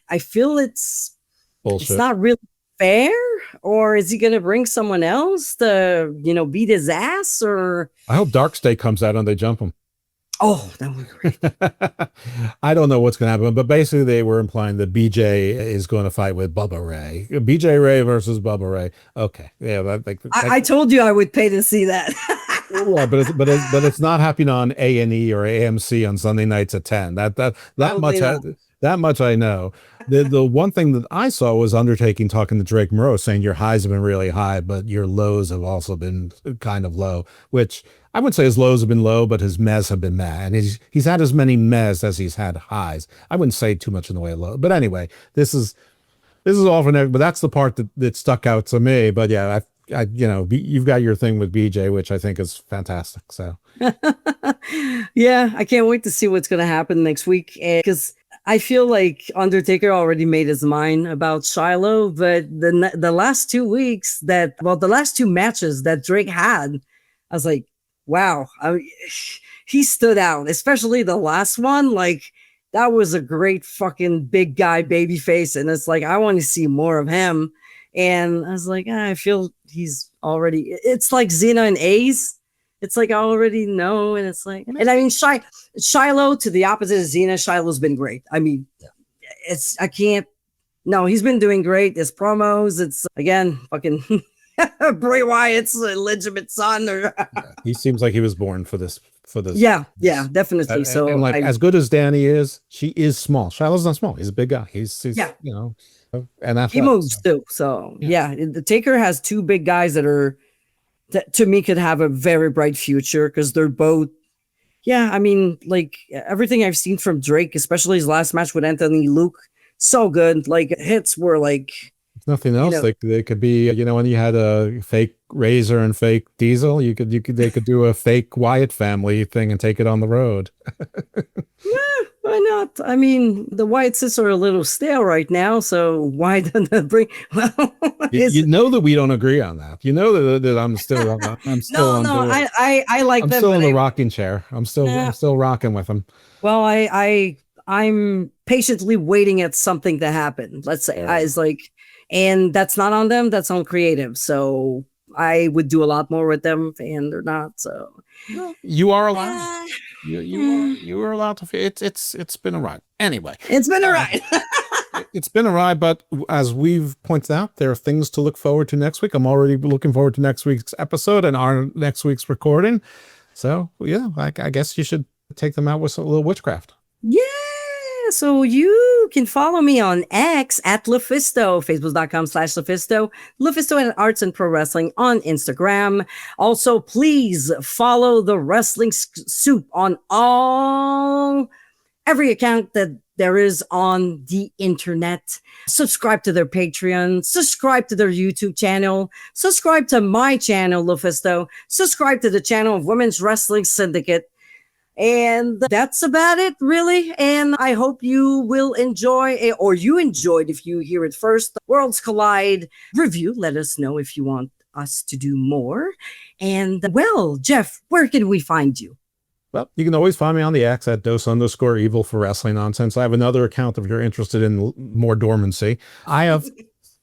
I feel it's bullshit. It's not really fair, or is he going to bring someone else to, beat his ass? Or I hope Dark State comes out and they jump him. Oh, that would be great. I don't know what's going to happen, but basically they were implying that BJ is going to fight with Bubba Ray. BJ Ray versus Bubba Ray. Okay, yeah. I told you I would pay to see that. Yeah, but it's not happening on A&E or AMC on Sunday nights at 10. That much I know. The one thing that I saw was Undertaking talking to Drake Monroe, saying your highs have been really high, but your lows have also been kind of low, which I would say his lows have been low, but his mez have been meh. And he's had as many mez as he's had highs. I wouldn't say too much in the way of low. But anyway, this is all for next, but that's the part that stuck out to me. But yeah, you've got your thing with BJ, which I think is fantastic. So yeah, I can't wait to see what's going to happen next week, because I feel like Undertaker already made his mind about Shiloh, but the last 2 weeks the last two matches that Drake had, I was like, wow, he stood out, especially the last one. Like, that was a great fucking big guy baby face, and it's like I want to see more of him. And I was like, I feel he's already. It's like Zena and Ace. It's like I already know, and it's like, and I mean, Shiloh, to the opposite of Zena, Shiloh's been great. I mean, he's been doing great. His promos, it's again fucking Bray Wyatt's legitimate son. He seems like he was born for this. Yeah, definitely. So, and as good as Dani is, she is small. Shiloh's not small. He's a big guy. He's and he moves too. So yeah, the Taker has two big guys that to me could have a very bright future, because they're both. Yeah, I mean, like everything I've seen from Drake, especially his last match with Anthony Luke, so good. Like hits were like. Nothing else. They could be, when you had a fake Razor and fake Diesel, they could do a fake Wyatt family thing and take it on the road. Yeah, why not? I mean, the Wyatt sisters are a little stale right now, so why don't they bring? Well, you know that we don't agree on that. You know that I'm still on. I like them. I'm still in the rocking chair. I'm still rocking with them. Well, I'm patiently waiting at something to happen. Let's say it's like. And that's not on them. That's on creative. So I would do a lot more with them, and they're not. So you are allowed. You are allowed to. It's been a ride. Anyway, it's been a ride. It's been a ride, but as we've pointed out, there are things to look forward to next week. I'm already looking forward to next week's episode and our next week's recording. So, yeah, I guess you should take them out with a little witchcraft. Yeah. So you can follow me on X at LuFisto, Facebook.com/LuFisto, LuFisto and Arts and Pro Wrestling on Instagram. Also, please follow the Wrestling Soup on every account that there is on the internet. Subscribe to their Patreon, subscribe to their YouTube channel, subscribe to my channel, LuFisto, subscribe to the channel of Women's Wrestling Syndicate. And that's about it, really. And I hope you will enjoy, or you enjoyed if you hear it first, the Worlds Collide review. Let us know if you want us to do more. And, well, Jeff, where can we find you? Well, you can always find me on the X at dose_evil for wrestling nonsense. I have another account if you're interested in more dormancy. I have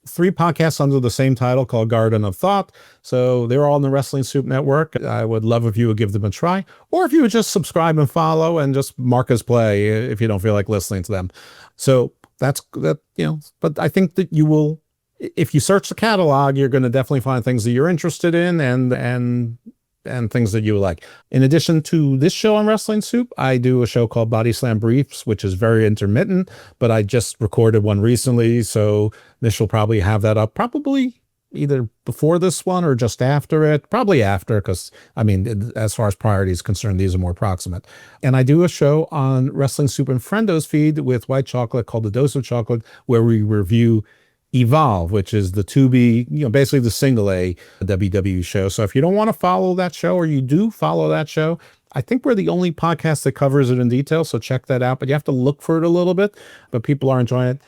3 podcasts under the same title called Garden of Thought. So they're all in the Wrestling Soup Network. I would love if you would give them a try, or if you would just subscribe and follow and just mark as play if you don't feel like listening to them. So that's that, but I think that you will, if you search the catalog, you're going to definitely find things that you're interested in and things that you like. In addition to this show on Wrestling Soup, I do a show called Body Slam Briefs, which is very intermittent, but I just recorded one recently, so this will probably have that up probably either before this one or just after it. Probably after, because, as far as priority is concerned, these are more proximate. And I do a show on Wrestling Soup and Friendo's feed with White Chocolate called The Dose of Chocolate, where we review Evolve, which is the Tubi, basically the single A WWE show. So if you don't want to follow that show, or you do follow that show, I think we're the only podcast that covers it in detail. So check that out, but you have to look for it a little bit, but people are enjoying it.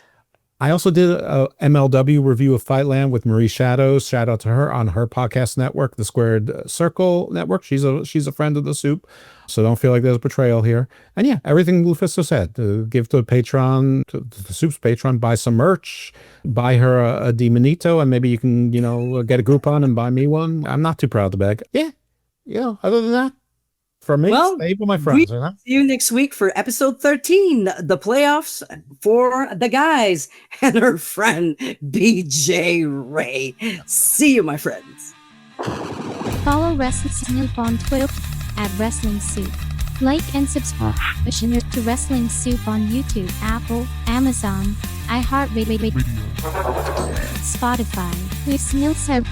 I also did a MLW review of Fightland with Marie Shadows. Shout out to her on her podcast network, the Squared Circle Network. She's a friend of the soup, so don't feel like there's betrayal here. And yeah, everything LuFisto said. Give to a Patreon, to the soup's Patreon, buy some merch, buy her a Demonito, and maybe you can, get a Groupon and buy me one. I'm not too proud to beg. Yeah. Other than that, for me, stay with my friends. See you next week for episode 13, the playoffs for the guys and her friend BJ Ray. See you, my friends. Follow Wrestling Soup on Twitter at Wrestling Soup. Like and subscribe to Wrestling Soup on YouTube, Apple, Amazon, iHeartRadio, Spotify. With Smilsa.